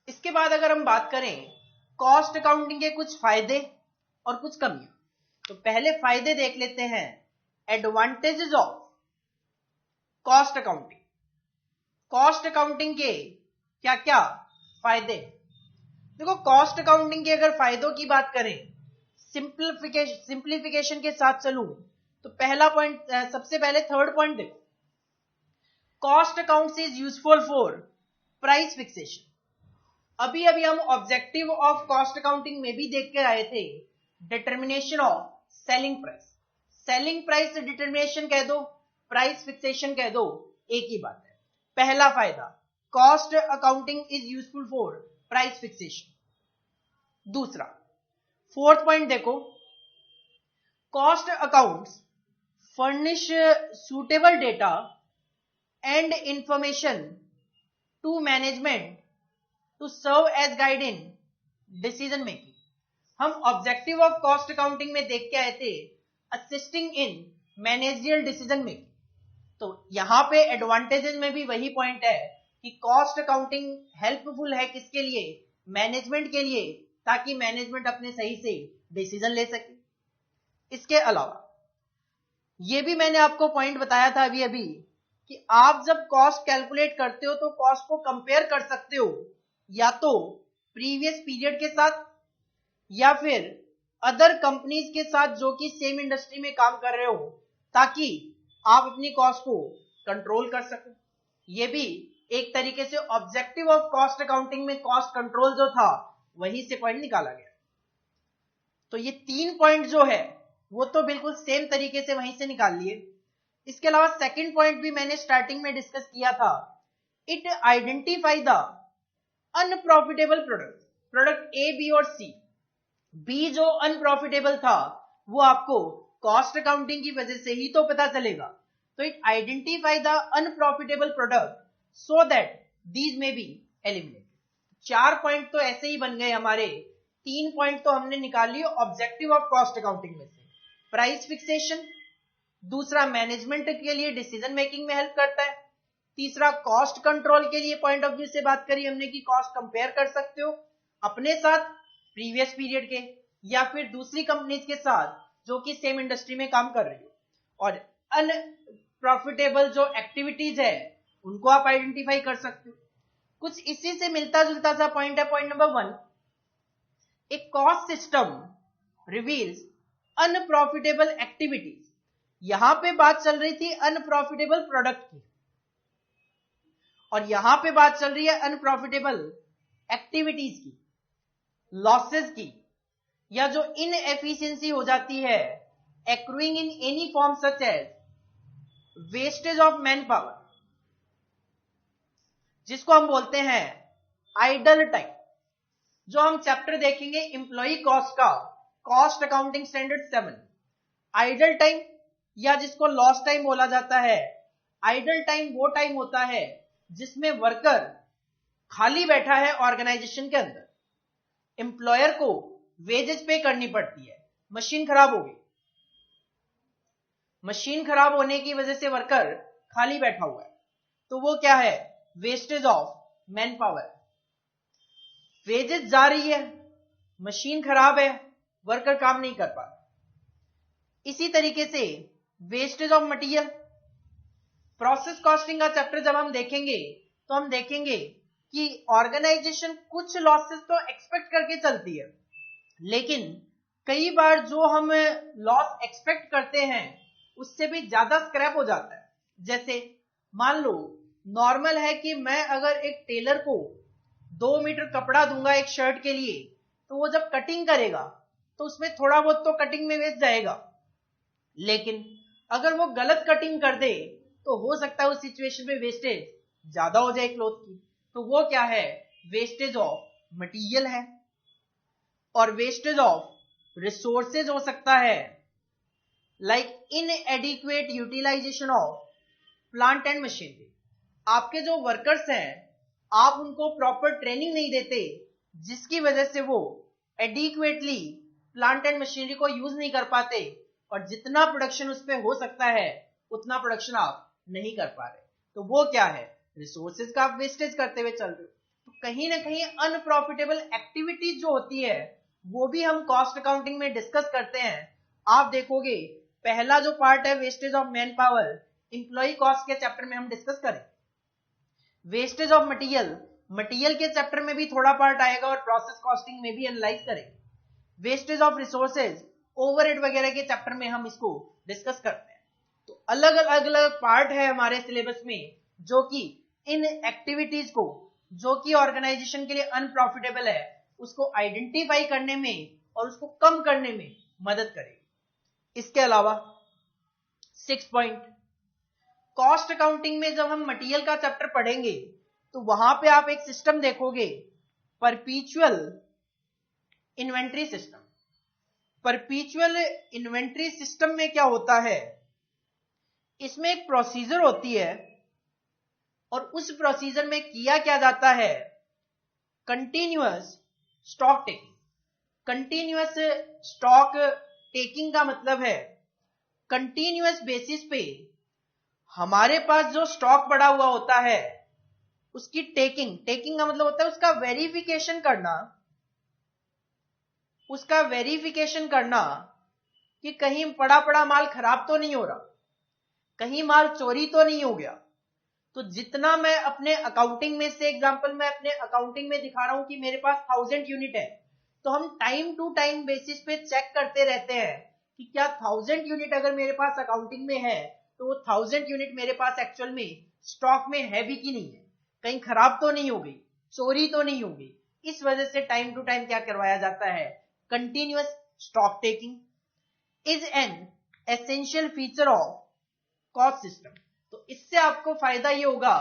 इसके बाद अगर हम बात करें कॉस्ट अकाउंटिंग के कुछ फायदे और कुछ कमियां, तो पहले फायदे देख लेते हैं। Advantages of cost accounting. Cost accounting के क्या क्या फायदे? देखो कॉस्ट अकाउंटिंग के अगर फायदों की बात करें, सिंप्लीफिकेशन के साथ चलूं तो पहला पॉइंट, सबसे पहले थर्ड पॉइंट देखो, cost accounts is useful for price fixation. अभी अभी हम ऑब्जेक्टिव ऑफ कॉस्ट अकाउंटिंग में भी देख कर आए थे determination of selling price. Selling price determination कह दो, प्राइस फिक्सेशन कह दो, एक ही बात है। पहला फायदा cost accounting is useful for price fixation. दूसरा, फोर्थ पॉइंट देखो, cost accounts furnish suitable data and information to management to serve as guide in decision making. हम ऑब्जेक्टिव ऑफ कॉस्ट अकाउंटिंग में देख के आए थे assisting in managerial decision making. तो यहां पे एडवांटेजेस में भी वही पॉइंट है कि कॉस्ट अकाउंटिंग हेल्पफुल है किसके लिए, मैनेजमेंट के लिए, ताकि मैनेजमेंट अपने सही से डिसीजन ले सके। इसके अलावा ये भी मैंने आपको पॉइंट बताया था अभी अभी कि आप जब कॉस्ट कैलकुलेट करते हो तो कॉस्ट को कंपेयर कर सकते हो या तो प्रीवियस पीरियड के साथ या फिर अदर कंपनीज के साथ जो कि सेम इंडस्ट्री में काम कर रहे हो, ताकि आप अपनी कॉस्ट को कंट्रोल कर सको। ये भी एक तरीके से ऑब्जेक्टिव ऑफ कॉस्ट अकाउंटिंग में कॉस्ट कंट्रोल जो था वहीं से पॉइंट निकाला गया। तो ये 3 पॉइंट जो है वो तो बिल्कुल सेम तरीके से वहीं से निकाल लिए। इसके अलावा सेकंड पॉइंट भी मैंने स्टार्टिंग में डिस्कस किया था, it identify the unprofitable product A, B और सी। बी जो अनप्रॉफिटेबल था वो आपको कॉस्ट अकाउंटिंग की वजह से ही तो पता चलेगा। तो it identify the unprofitable product so that these में बी एलिमिनेटेड। 4 पॉइंट तो ऐसे ही बन गए हमारे, 3 पॉइंट तो हमने निकाल लिए ऑब्जेक्टिव ऑफ कॉस्ट अकाउंटिंग में से, प्राइस फिक्सेशन, दूसरा मैनेजमेंट के लिए डिसीजन मेकिंग में हेल्प करता है, तीसरा कॉस्ट कंट्रोल के लिए पॉइंट ऑफ व्यू से बात करी हमने कि कॉस्ट कंपेयर कर सकते हो अपने साथ प्रीवियस पीरियड के या फिर दूसरी कंपनीज के साथ जो कि सेम इंडस्ट्री में काम कर रही हो, और अनप्रॉफिटेबल जो एक्टिविटीज है उनको आप आइडेंटिफाई कर सकते हो। कुछ इसी से मिलता जुलता सा पॉइंट है point number 1, a cost system reveals unprofitable activities. यहां पे बात चल रही थी अनप्रॉफिटेबल प्रोडक्ट की और यहां पे बात चल रही है अनप्रॉफिटेबल एक्टिविटीज की, लॉसेस की, या जो इनएफिशिएंसी हो जाती है accruing in any form such as wastage of manpower, जिसको हम बोलते हैं आइडल टाइम। जो हम चैप्टर देखेंगे एम्प्लॉय कॉस्ट का, cost accounting standard 7, idle time या जिसको लॉस टाइम बोला जाता है। आइडल टाइम वो टाइम होता है जिसमें वर्कर खाली बैठा है ऑर्गेनाइजेशन के अंदर, एम्प्लॉयर को वेजेस पे करनी पड़ती है, मशीन खराब हो गई, मशीन खराब होने की वजह से वर्कर खाली बैठा हुआ है, तो वो क्या है, wastage of man power. Wages जा रही है, मशीन खराब है, वर्कर काम नहीं कर पा रहा। इसी तरीके से wastage of material, process costing का चैप्टर जब हम देखेंगे तो हम देखेंगे कि ऑर्गेनाइजेशन कुछ लॉसेस तो एक्सपेक्ट करके चलती है, लेकिन कई बार जो हम लॉस एक्सपेक्ट करते हैं उससे भी ज्यादा स्क्रैप हो जाता है। जैसे मान लो नॉर्मल है कि मैं अगर एक टेलर को 2 मीटर कपड़ा दूंगा एक शर्ट के लिए, तो वो जब कटिंग करेगा तो उसमें थोड़ा बहुत तो कटिंग में वेस्ट जाएगा, लेकिन अगर वो गलत कटिंग कर दे तो हो सकता है उस सिचुएशन में वेस्टेज ज्यादा हो जाए क्लॉथ की। तो वो क्या है, वेस्टेज ऑफ मटेरियल है। और वेस्टेज ऑफ रिसोर्सेज हो सकता है, like inadequate utilisation of plant and machinery. आपके जो वर्कर्स हैं आप उनको प्रॉपर ट्रेनिंग नहीं देते, जिसकी वजह से वो एडिक्वेटली प्लांट एंड मशीनरी को यूज नहीं कर पाते, और जितना प्रोडक्शन उस पर हो सकता है उतना प्रोडक्शन आप नहीं कर पा रहे। तो वो क्या है, रिसोर्सेज का आप वेस्टेज करते हुए चल रहे हो। तो कहीं ना कहीं अनप्रॉफिटेबल एक्टिविटीज जो होती है वो भी हम कॉस्ट अकाउंटिंग में डिस्कस करते हैं। आप देखोगे पहला जो पार्ट है wastage of manpower, employee cost के चैप्टर में हम डिस्कस करें। वेस्टेज ऑफ मटेरियल, मटेरियल के चैप्टर में भी थोड़ा पार्ट आएगा और प्रोसेस कॉस्टिंग में भी एनालाइज करेंगे। वेस्टेज ऑफ रिसोर्सेज, ओवरहेड वगैरह के चैप्टर में हम इसको डिस्कस करते हैं। तो अलग अलग पार्ट है हमारे सिलेबस में जो कि इन एक्टिविटीज को, जो कि ऑर्गेनाइजेशन के लिए अनप्रॉफिटेबल है, उसको आइडेंटिफाई करने में और उसको कम करने में मदद करेगी। इसके अलावा 6 पॉइंट, कॉस्ट अकाउंटिंग में जब हम मटेरियल का चैप्टर पढ़ेंगे तो वहां पे आप एक सिस्टम देखोगे, परपीचुअल इन्वेंट्री सिस्टम। परपीचुअल इन्वेंट्री सिस्टम में क्या होता है, इसमें एक प्रोसीजर होती है और उस प्रोसीजर में किया क्या जाता है, continuous stock taking. Continuous stock taking का मतलब है कंटिन्यूअस बेसिस पे हमारे पास जो स्टॉक पड़ा हुआ होता है उसकी टेकिंग का मतलब होता है उसका वेरिफिकेशन करना कि कहीं पड़ा माल खराब तो नहीं हो रहा, कहीं माल चोरी तो नहीं हो गया। तो जितना मैं अपने अकाउंटिंग में से एग्जांपल मैं अपने अकाउंटिंग में दिखा रहा हूं कि मेरे पास 1000 यूनिट है, तो हम टाइम टू टाइम बेसिस पे चेक करते रहते हैं कि क्या 1000 यूनिट अगर मेरे पास अकाउंटिंग में है तो वो 1000 यूनिट मेरे पास एक्चुअल में स्टॉक में है भी कि नहीं है, कहीं खराब तो नहीं हो गई, चोरी तो नहीं हो गई। इस वजह से टाइम टू टाइम क्या करवाया जाता है, continuous stock taking is an essential feature of cost system. तो इससे आपको फायदा ये होगा,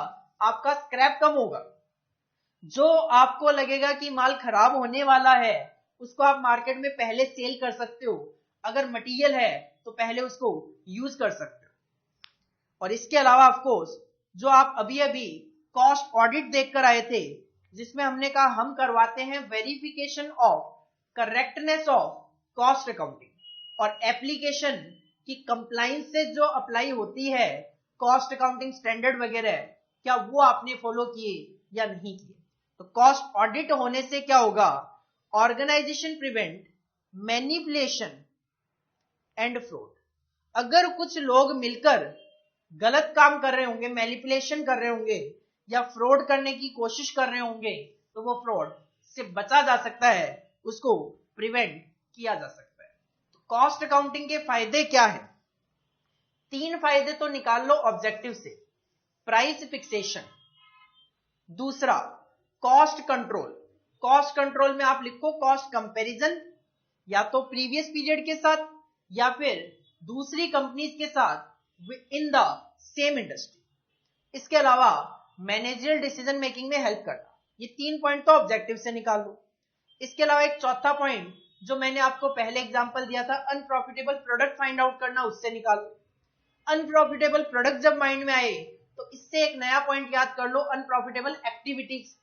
आपका स्क्रैप कम होगा। जो आपको लगेगा कि माल खराब होने वाला है उसको आप मार्केट में पहले सेल कर सकते हो, अगर मटेरियल है तो पहले उसको यूज कर सकते हो। और इसके अलावा ऑफ कोर्स जो आप अभी अभी कॉस्ट ऑडिट देखकर आए थे, जिसमें हमने कहा हम करवाते हैं verification of correctness of cost accounting और एप्लीकेशन की कंप्लाइंस से जो अप्लाई होती है कॉस्ट अकाउंटिंग स्टैंडर्ड वगैरह, क्या वो आपने फॉलो किए या नहीं किए। तो कॉस्ट ऑडिट होने से क्या होगा, organisation prevent manipulation and fraud. अगर कुछ लोग मिलकर गलत काम कर रहे होंगे, मैनिपुलेशन कर रहे होंगे या फ्रॉड करने की कोशिश कर रहे होंगे, तो वो फ्रॉड से बचा जा सकता है, उसको प्रिवेंट किया जा सकता है। तो कॉस्ट अकाउंटिंग के फायदे क्या है, 3 फायदे तो निकाल लो ऑब्जेक्टिव से। प्राइस फिक्सेशन, दूसरा कॉस्ट कंट्रोल। कॉस्ट कंट्रोल में आप लिखो कॉस्ट कंपैरिजन, या तो प्रीवियस पीरियड के साथ या फिर दूसरी कंपनीज के साथ इन द सेम इंडस्ट्री। इसके अलावा मैनेजरियल डिसीजन मेकिंग में हेल्प करना। ये 3 पॉइंट तो ऑब्जेक्टिव से निकाल लो। इसके अलावा एक चौथा पॉइंट जो मैंने आपको पहले एग्जांपल दिया था, अनप्रॉफिटेबल प्रोडक्ट फाइंड आउट करना, उससे निकालो। अनप्रॉफिटेबल प्रोडक्ट जब माइंड में आए तो इससे एक नया पॉइंट याद कर लो, अनप्रॉफिटेबल एक्टिविटीज।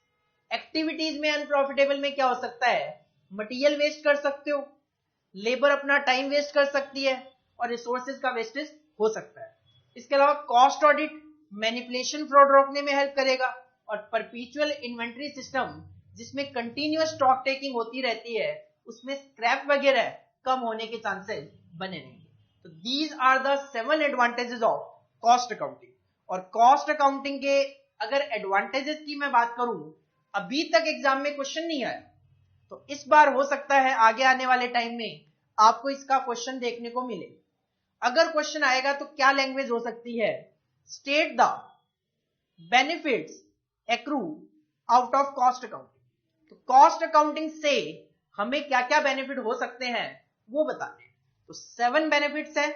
एक्टिविटीज में अनप्रॉफिटेबल में क्या हो सकता है, मटेरियल वेस्ट कर सकते हो, लेबर अपना टाइम वेस्ट कर सकती है और रिसोर्सेज का वेस्टेज हो सकता है। इसके अलावा कॉस्ट ऑडिट मैनिपुलेशन फ्रॉड रोकने में हेल्प करेगा, और परपीचुअल इन्वेंट्री सिस्टम जिसमें कंटिन्यूअस स्टॉक टेकिंग होती रहती है उसमें स्क्रैप वगैरह कम होने के चांसेस बने रहेंगे। तो these are the 7 advantages of cost accounting. और कॉस्ट अकाउंटिंग के अगर एडवांटेजेस की मैं बात करूं, अभी तक एग्जाम में क्वेश्चन नहीं आया, तो इस बार हो सकता है आगे आने वाले टाइम में आपको इसका क्वेश्चन देखने को मिले। अगर क्वेश्चन आएगा तो क्या लैंग्वेज हो सकती है, state the benefits accrue out of cost accounting. तो कॉस्ट अकाउंटिंग से हमें क्या क्या बेनिफिट हो सकते हैं वो बताते हैं। तो 7 बेनिफिट्स हैं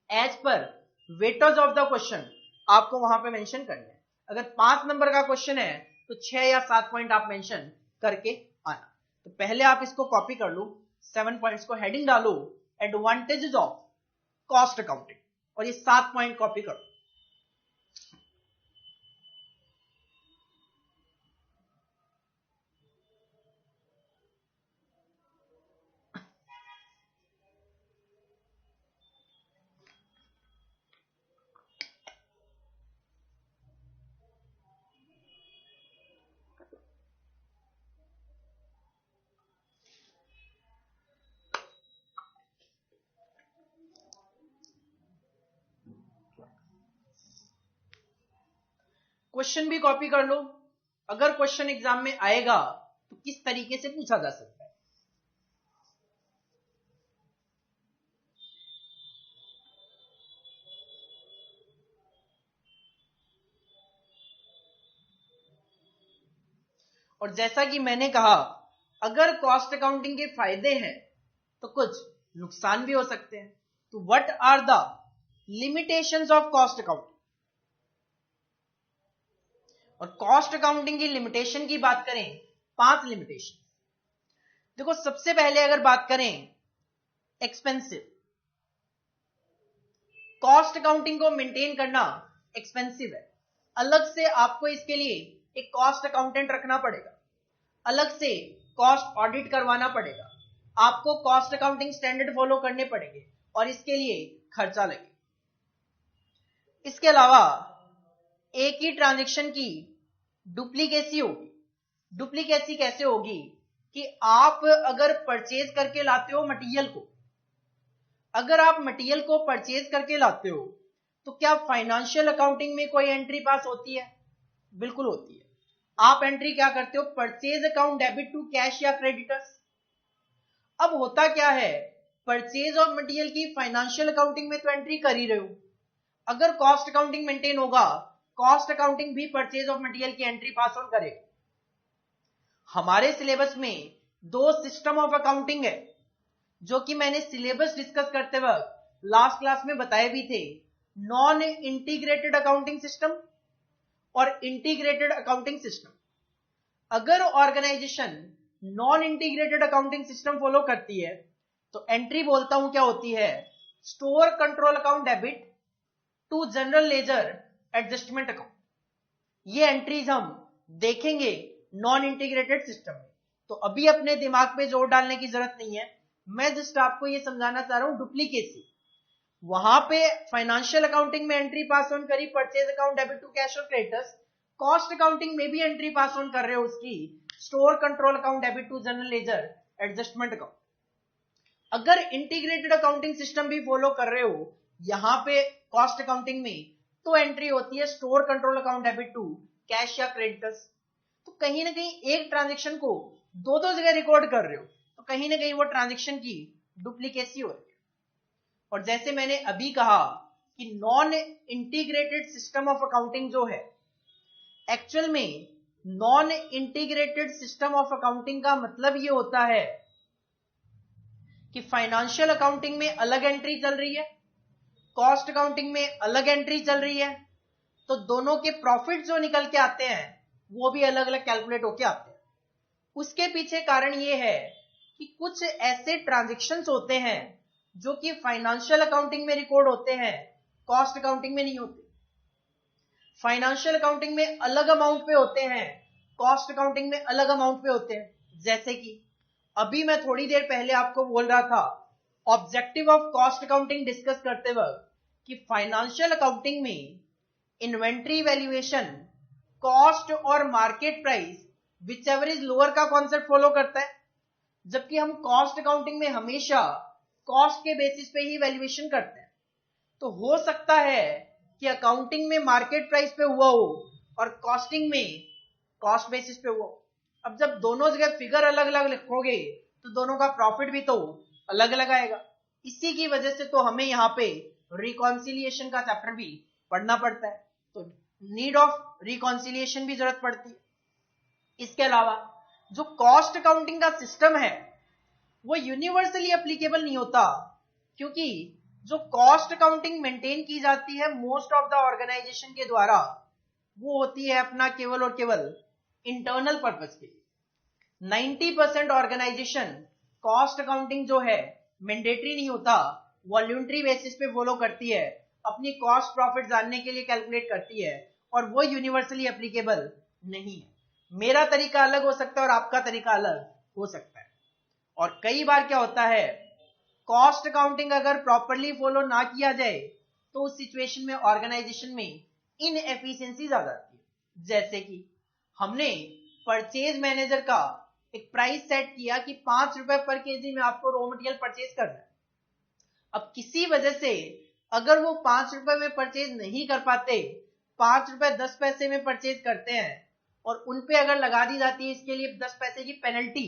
as per weightage of the question, आपको वहां पे मेंशन करना है। अगर 5 नंबर का क्वेश्चन है तो 6 या 7 पॉइंट आप मेंशन करके आना। तो पहले आप इसको कॉपी कर लो, 7 पॉइंट्स को हेडिंग डालो, एडवांटेजेस ऑफ कॉस्ट अकाउंटिंग, और ये 7 पॉइंट कॉपी करो। क्वेश्चन भी कॉपी कर लो, अगर क्वेश्चन एग्जाम में आएगा तो किस तरीके से पूछा जा सकता है। और जैसा कि मैंने कहा, अगर कॉस्ट अकाउंटिंग के फायदे हैं तो कुछ नुकसान भी हो सकते हैं। तो what are the limitations of cost accounting. और कॉस्ट अकाउंटिंग की लिमिटेशन की बात करें, 5 लिमिटेशन। देखो, सबसे पहले अगर बात करें एक्सपेंसिव, कॉस्ट अकाउंटिंग को मेंटेन करना एक्सपेंसिव है। अलग से आपको इसके लिए एक कॉस्ट अकाउंटेंट रखना पड़ेगा, अलग से कॉस्ट ऑडिट करवाना पड़ेगा, आपको कॉस्ट अकाउंटिंग स्टैंडर्ड फॉलो करने पड़ेंगे और इसके लिए खर्चा लगे। इसके अलावा एक ही ट्रांजैक्शन की डुप्लीकेसी होगी। डुप्लीकेसी कैसे होगी कि आप अगर परचेज करके लाते हो मटेरियल को, अगर आप मटेरियल को परचेज करके लाते हो तो क्या फाइनेंशियल अकाउंटिंग में कोई एंट्री पास होती है? बिल्कुल होती है। आप एंट्री क्या करते हो? Purchase account debit to cash या क्रेडिटर्स। अब होता क्या है, परचेज ऑफ मटेरियल की फाइनेंशियल अकाउंटिंग में तो एंट्री कर ही रहे हो, अगर कॉस्ट अकाउंटिंग मेंटेन होगा, कॉस्ट अकाउंटिंग भी परचेज ऑफ मटेरियल की एंट्री पास ऑन करेगा। हमारे सिलेबस में 2 सिस्टम ऑफ अकाउंटिंग है, जो कि मैंने सिलेबस डिस्कस करते वक्त लास्ट क्लास में बताए भी थे। नॉन इंटीग्रेटेड अकाउंटिंग सिस्टम और इंटीग्रेटेड अकाउंटिंग सिस्टम। अगर organisation non integrated accounting system follow करती है तो एंट्री बोलता हूं क्या होती है, store control account debit to general ledger adjustment account. ये एंट्रीज हम देखेंगे नॉन इंटीग्रेटेड सिस्टम में, तो अभी अपने दिमाग पे जोर डालने की जरूरत नहीं है, मैं जस्ट आपको ये समझाना चाह रहा हूं डुप्लीकेसी। वहां पे फाइनेंशियल अकाउंटिंग में एंट्री पास ऑन करी purchase account debit to cash और क्रेडिटर्स, कॉस्ट अकाउंटिंग में भी एंट्री पास ऑन कर रहे हो उसकी store control account debit to general ledger adjustment account. अगर इंटीग्रेटेड अकाउंटिंग सिस्टम भी फॉलो कर रहे हो यहां पे कॉस्ट अकाउंटिंग में, तो एंट्री होती है store control account debit to cash या क्रेडिटर्स। तो कहीं ना कहीं एक ट्रांजेक्शन को दो जगह रिकॉर्ड कर रहे हो, तो कहीं ना कहीं वो ट्रांजेक्शन की डुप्लीकेसी हो रही है। और जैसे मैंने अभी कहा कि non integrated system of accounting जो है, एक्चुअल में non integrated system of accounting का मतलब ये होता है कि फाइनेंशियल अकाउंटिंग में अलग एंट्री चल रही है, कॉस्ट अकाउंटिंग में अलग एंट्री चल रही है, तो दोनों के प्रॉफिट जो निकल के आते हैं वो भी अलग अलग कैलकुलेट होके आते हैं। उसके पीछे कारण ये है कि कुछ ऐसे ट्रांजैक्शंस होते हैं जो कि फाइनेंशियल अकाउंटिंग में रिकॉर्ड होते हैं, कॉस्ट अकाउंटिंग में नहीं होते। फाइनेंशियल अकाउंटिंग में अलग अमाउंट पे होते हैं, कॉस्ट अकाउंटिंग में अलग अमाउंट पे होते हैं। जैसे कि अभी मैं थोड़ी देर पहले आपको बोल रहा था objective of cost accounting discuss करते वक्त कि फाइनेंशियल अकाउंटिंग में इन्वेंट्री वैल्यूएशन, कॉस्ट और market price which ever is lower का कॉन्सेप्ट फॉलो करता है, जबकि हम कॉस्ट अकाउंटिंग में हमेशा कॉस्ट के बेसिस पे ही वैल्यूएशन करते हैं। तो हो सकता है कि अकाउंटिंग में मार्केट प्राइस पे हुआ हो और कॉस्टिंग में कॉस्ट बेसिस पे हुआ हो। अब जब दोनों जगह फिगर अलग अलग लिखोगे तो दोनों का प्रॉफिट भी तो अलग अलग आएगा। इसी की वजह से तो हमें यहाँ पे रिकॉन्सिलिएशन का चैप्टर भी पढ़ना पड़ता है, तो नीड ऑफ रिकॉन्सिलिएशन भी जरूरत पड़ती है। इसके अलावा जो कॉस्ट अकाउंटिंग का सिस्टम है वो यूनिवर्सली एप्लीकेबल नहीं होता, क्योंकि जो कॉस्ट अकाउंटिंग मेंटेन की जाती है मोस्ट ऑफ द ऑर्गेनाइजेशन के द्वारा, वो होती है अपना केवल और केवल इंटरनल पर्पस के लिए। 90% ऑर्गेनाइजेशन कॉस्ट अकाउंटिंग जो है मैंडेटरी नहीं होता, वॉल्यूंटरी बेसिस पे फॉलो करती है, अपनी कॉस्ट प्रॉफिट जानने के लिए कैलकुलेट करती है, और वो यूनिवर्सली एप्लीकेबल नहीं है। मेरा तरीका अलग हो सकता है और आपका तरीका अलग हो सकता है। और कई बार क्या होता है, कॉस्ट अकाउंटिंग अगर प्रॉपरली फॉलो ना किया जाए तो उस सिचुएशन में ऑर्गेनाइजेशन में इनएफिशिएंसीज आ जाती है। जैसे कि हमने परचेज मैनेजर का एक प्राइस सेट किया कि 5 रुपए पर केजी में आपको रॉ मटेरियल परचेज करना है। अब किसी वजह से अगर वो 5 रुपए में परचेज नहीं कर पाते, 5 रुपए 10 पैसे में परचेज करते हैं और उन पे अगर लगा दी जाती है इसके लिए 10 पैसे की पेनल्टी,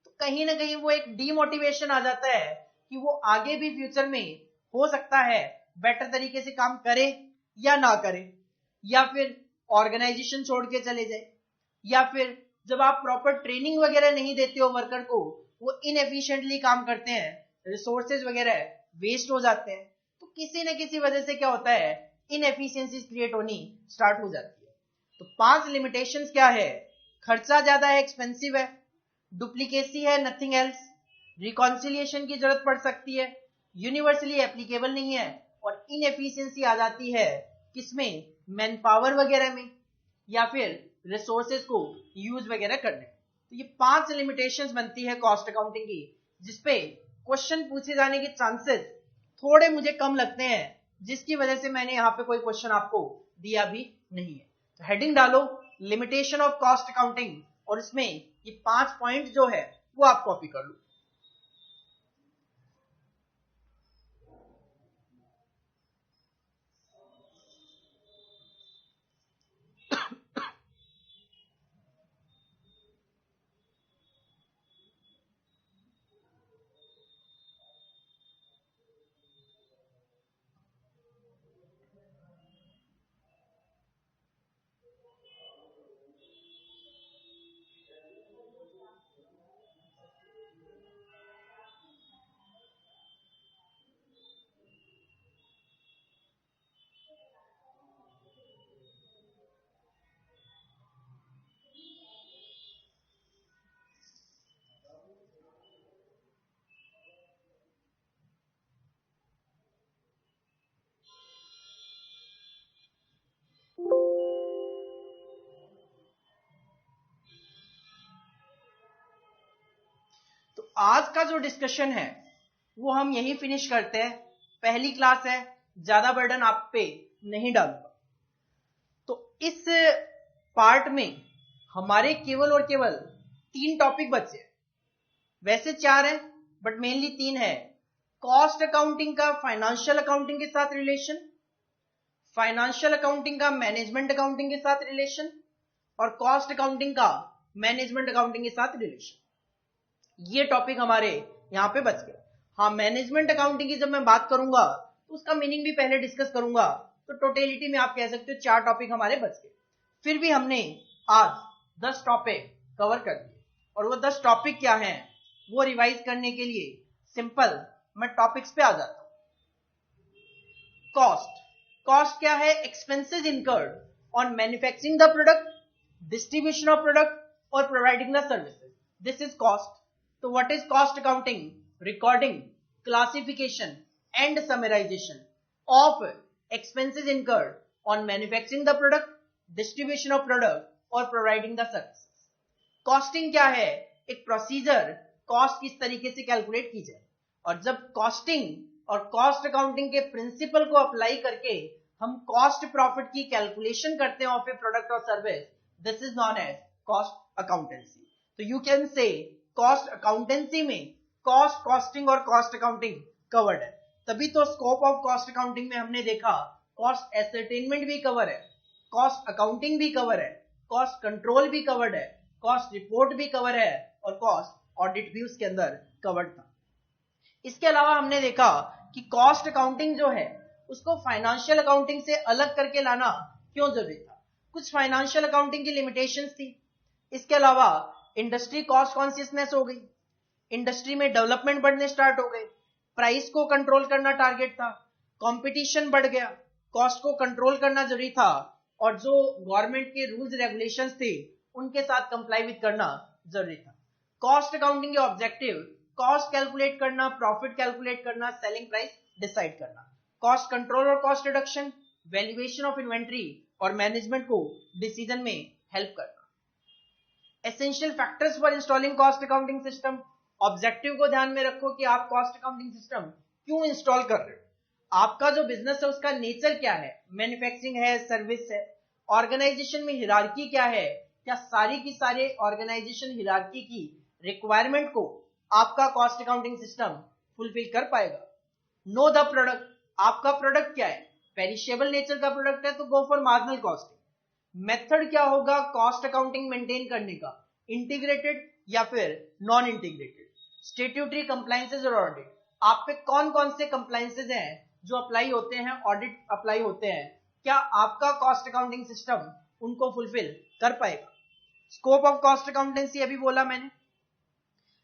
तो कहीं ना कहीं वो एक डीमोटिवेशन आ जाता है कि वो आगे भी फ्यूचर में हो सकता है बेटर तरीके से काम करे या ना करे, या फिर ऑर्गेनाइजेशन छोड़ के चले जाए, या फिर जब आप प्रॉपर ट्रेनिंग वगैरह नहीं देते हो वर्कर को, वो इनएफिशिएंटली काम करते हैं, रिसोर्सेज वगैरह वेस्ट हो जाते हैं। तो किसी न किसी वजह से क्या होता है, इनएफिशिएंसीज क्रिएट होनी स्टार्ट हो जाती है। तो 5 लिमिटेशंस क्या है? खर्चा ज्यादा है, एक्सपेंसिव है, डुप्लीकेसी है, नथिंग एल्स, रिकॉन्सिलिएशन की जरूरत पड़ सकती है, यूनिवर्सली एप्लीकेबल नहीं है, और इनएफिशिएंसी आ जाती है किसमें? मैन पावर वगैरह में, या फिर रिसोर्सेज को यूज वगैरह करने। तो ये 5 लिमिटेशंस बनती है कॉस्ट अकाउंटिंग की, जिसपे क्वेश्चन पूछे जाने के चांसेस थोड़े मुझे कम लगते हैं, जिसकी वजह से मैंने यहाँ पे कोई क्वेश्चन आपको दिया भी नहीं है। तो हेडिंग डालो लिमिटेशन ऑफ कॉस्ट अकाउंटिंग, और इसमें ये 5 पॉइंट जो है वो आप कॉपी कर लो। तो आज का जो डिस्कशन है वो हम यही फिनिश करते हैं। पहली क्लास है, ज्यादा बर्डन आप पे नहीं डालूंगा। तो इस पार्ट में हमारे केवल और केवल 3 टॉपिक बचे, वैसे 4 हैं बट मेनली 3 है। कॉस्ट अकाउंटिंग का फाइनेंशियल अकाउंटिंग के साथ रिलेशन, फाइनेंशियल अकाउंटिंग का मैनेजमेंट अकाउंटिंग के साथ रिलेशन, और कॉस्ट अकाउंटिंग का मैनेजमेंट अकाउंटिंग के साथ रिलेशन। ये टॉपिक हमारे यहां पे बच गए। हाँ, मैनेजमेंट अकाउंटिंग की जब मैं बात करूंगा तो उसका मीनिंग भी पहले डिस्कस करूंगा, तो टोटलिटी में आप कह सकते हो 4 टॉपिक हमारे बच गए। फिर भी हमने आज 10 टॉपिक कवर कर दिए, और वो 10 टॉपिक क्या हैं वो रिवाइज करने के लिए सिंपल मैं टॉपिक्स पे आ जाता हूं। कॉस्ट, कॉस्ट क्या है? Expenses incurred on manufacturing the product, distribution of product और providing the services, this is cost. तो what is cost accounting? Recording, classification and summarization of expenses incurred on manufacturing the product, distribution of product और providing the services। Costing क्या है? एक procedure, cost किस तरीके से calculate की जाए, और जब कॉस्टिंग और कॉस्ट अकाउंटिंग के प्रिंसिपल को अप्लाई करके हम कॉस्ट प्रॉफिट की कैलकुलेशन करते हैं ऑफ ए प्रोडक्ट और service, this is known as cost accountancy. तो you can say cost accountancy में कॉस्ट, कॉस्टिंग और कॉस्ट अकाउंटिंग कवर्ड है। तभी तो स्कोप ऑफ कॉस्ट अकाउंटिंग में हमने देखा कॉस्ट एसरटेनमेंट भी कवर है, कॉस्ट अकाउंटिंग भी कवर है, कॉस्ट कंट्रोल भी कवर्ड है, कॉस्ट रिपोर्ट भी कवर है, और कॉस्ट ऑडिट भी उसके अंदर कवर्ड था। इसके अलावा हमने देखा कि कॉस्ट अकाउंटिंग जो है उसको फाइनेंशियल अकाउंटिंग से अलग करके लाना क्यों जरूरी था। कुछ फाइनेंशियल अकाउंटिंग की लिमिटेशंस थी। इसके अलावा इंडस्ट्री कॉस्ट कॉन्शियसनेस हो गई, इंडस्ट्री में डेवलपमेंट बढ़ने स्टार्ट हो गए, प्राइस को कंट्रोल करना टारगेट था, कंपटीशन बढ़ गया, कॉस्ट को कंट्रोल करना जरूरी था, और जो गवर्नमेंट के रूल्स रेगुलेशंस थे उनके साथ कंप्लाई विद करना जरूरी था। कॉस्ट अकाउंटिंग के ऑब्जेक्टिव कॉस्ट कैलकुलेट करना, प्रॉफिट कैलकुलेट करना, सेलिंग प्राइस डिसाइड करना, कॉस्ट कंट्रोल और cost reduction, valuation of inventory और मैनेजमेंट को डिसीजन में हेल्प करना। Essential factors for installing cost accounting system, objective को ध्यान में रखो कि आप कॉस्ट अकाउंटिंग सिस्टम क्यों इंस्टॉल कर रहे हो, आपका जो बिजनेस है उसका नेचर क्या है, मैन्युफैक्चरिंग है, सर्विस है, ऑर्गेनाइजेशन में हिरार्की क्या है, क्या सारी की सारे ऑर्गेनाइजेशन हिरार्की की रिक्वायरमेंट को आपका कॉस्ट अकाउंटिंग सिस्टम फुलफिल कर पाएगा। नो द प्रोडक्ट, आपका प्रोडक्ट क्या है, पेरिशेबल नेचर का प्रोडक्ट है तो go for marginal costing. Method क्या होगा कॉस्ट अकाउंटिंग मेंटेन करने का, इंटीग्रेटेड या फिर नॉन इंटीग्रेटेड। स्टैट्यूटरी कंप्लायंसेस और ऑडिट, आप पे कौन कौन से कंप्लायंसेस हैं जो अप्लाई होते हैं, ऑडिट अप्लाई होते हैं, क्या आपका कॉस्ट अकाउंटिंग सिस्टम उनको फुलफिल कर पाएगा। स्कोप ऑफ कॉस्ट अकाउंटेंसी अभी बोला मैंने।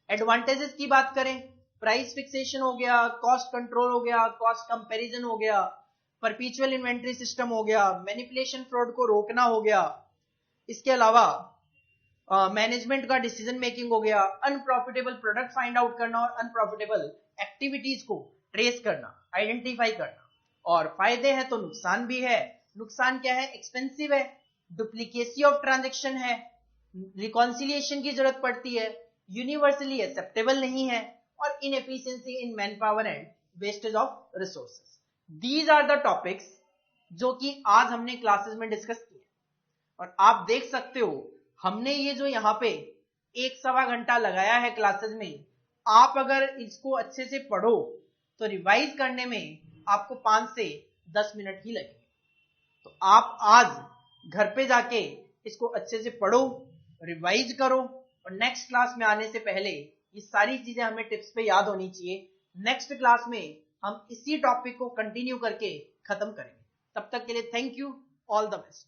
एडवांटेजेस की बात करें, प्राइस फिक्सेशन हो गया, कॉस्ट कंट्रोल हो गया, कॉस्ट कंपैरिजन हो गया, परपेचुअल इन्वेंट्री सिस्टम हो गया, मैनिपुलेशन फ्रॉड को रोकना हो गया, इसके अलावा मैनेजमेंट का डिसीजन मेकिंग हो गया, अनप्रॉफिटेबल प्रोडक्ट फाइंड आउट करना और अनप्रॉफिटेबल एक्टिविटीज को ट्रेस करना, आइडेंटिफाई करना। और फायदे हैं तो नुकसान भी है। नुकसान क्या है? एक्सपेंसिव है, डुप्लीकेसी ऑफ ट्रांजेक्शन है, रिकॉन्सिलिएशन की जरूरत पड़ती है, यूनिवर्सली एक्सेप्टेबल नहीं है, और inefficiency in manpower and wastage of resources. These are the topics जो कि आज हमने क्लासेस में डिस्कस किए। और आप देख सकते हो हमने ये जो यहाँ पे 1-1.25 घंटा लगाया है क्लासेस में, आप अगर इसको अच्छे से पढ़ो तो रिवाइज करने में आपको 5 से 10 मिनट ही लगेंगे। तो आप आज घर पे जाके इसको अच्छे से पढ़ो, रिवाइज करो, और नेक्स्ट क्लास में आने से पहले ये सारी चीजें हमें टिप्स पे याद होनी चाहिए। नेक्स्ट क्लास में हम इसी टॉपिक को कंटिन्यू करके खत्म करेंगे। तब तक के लिए thank you, all the best.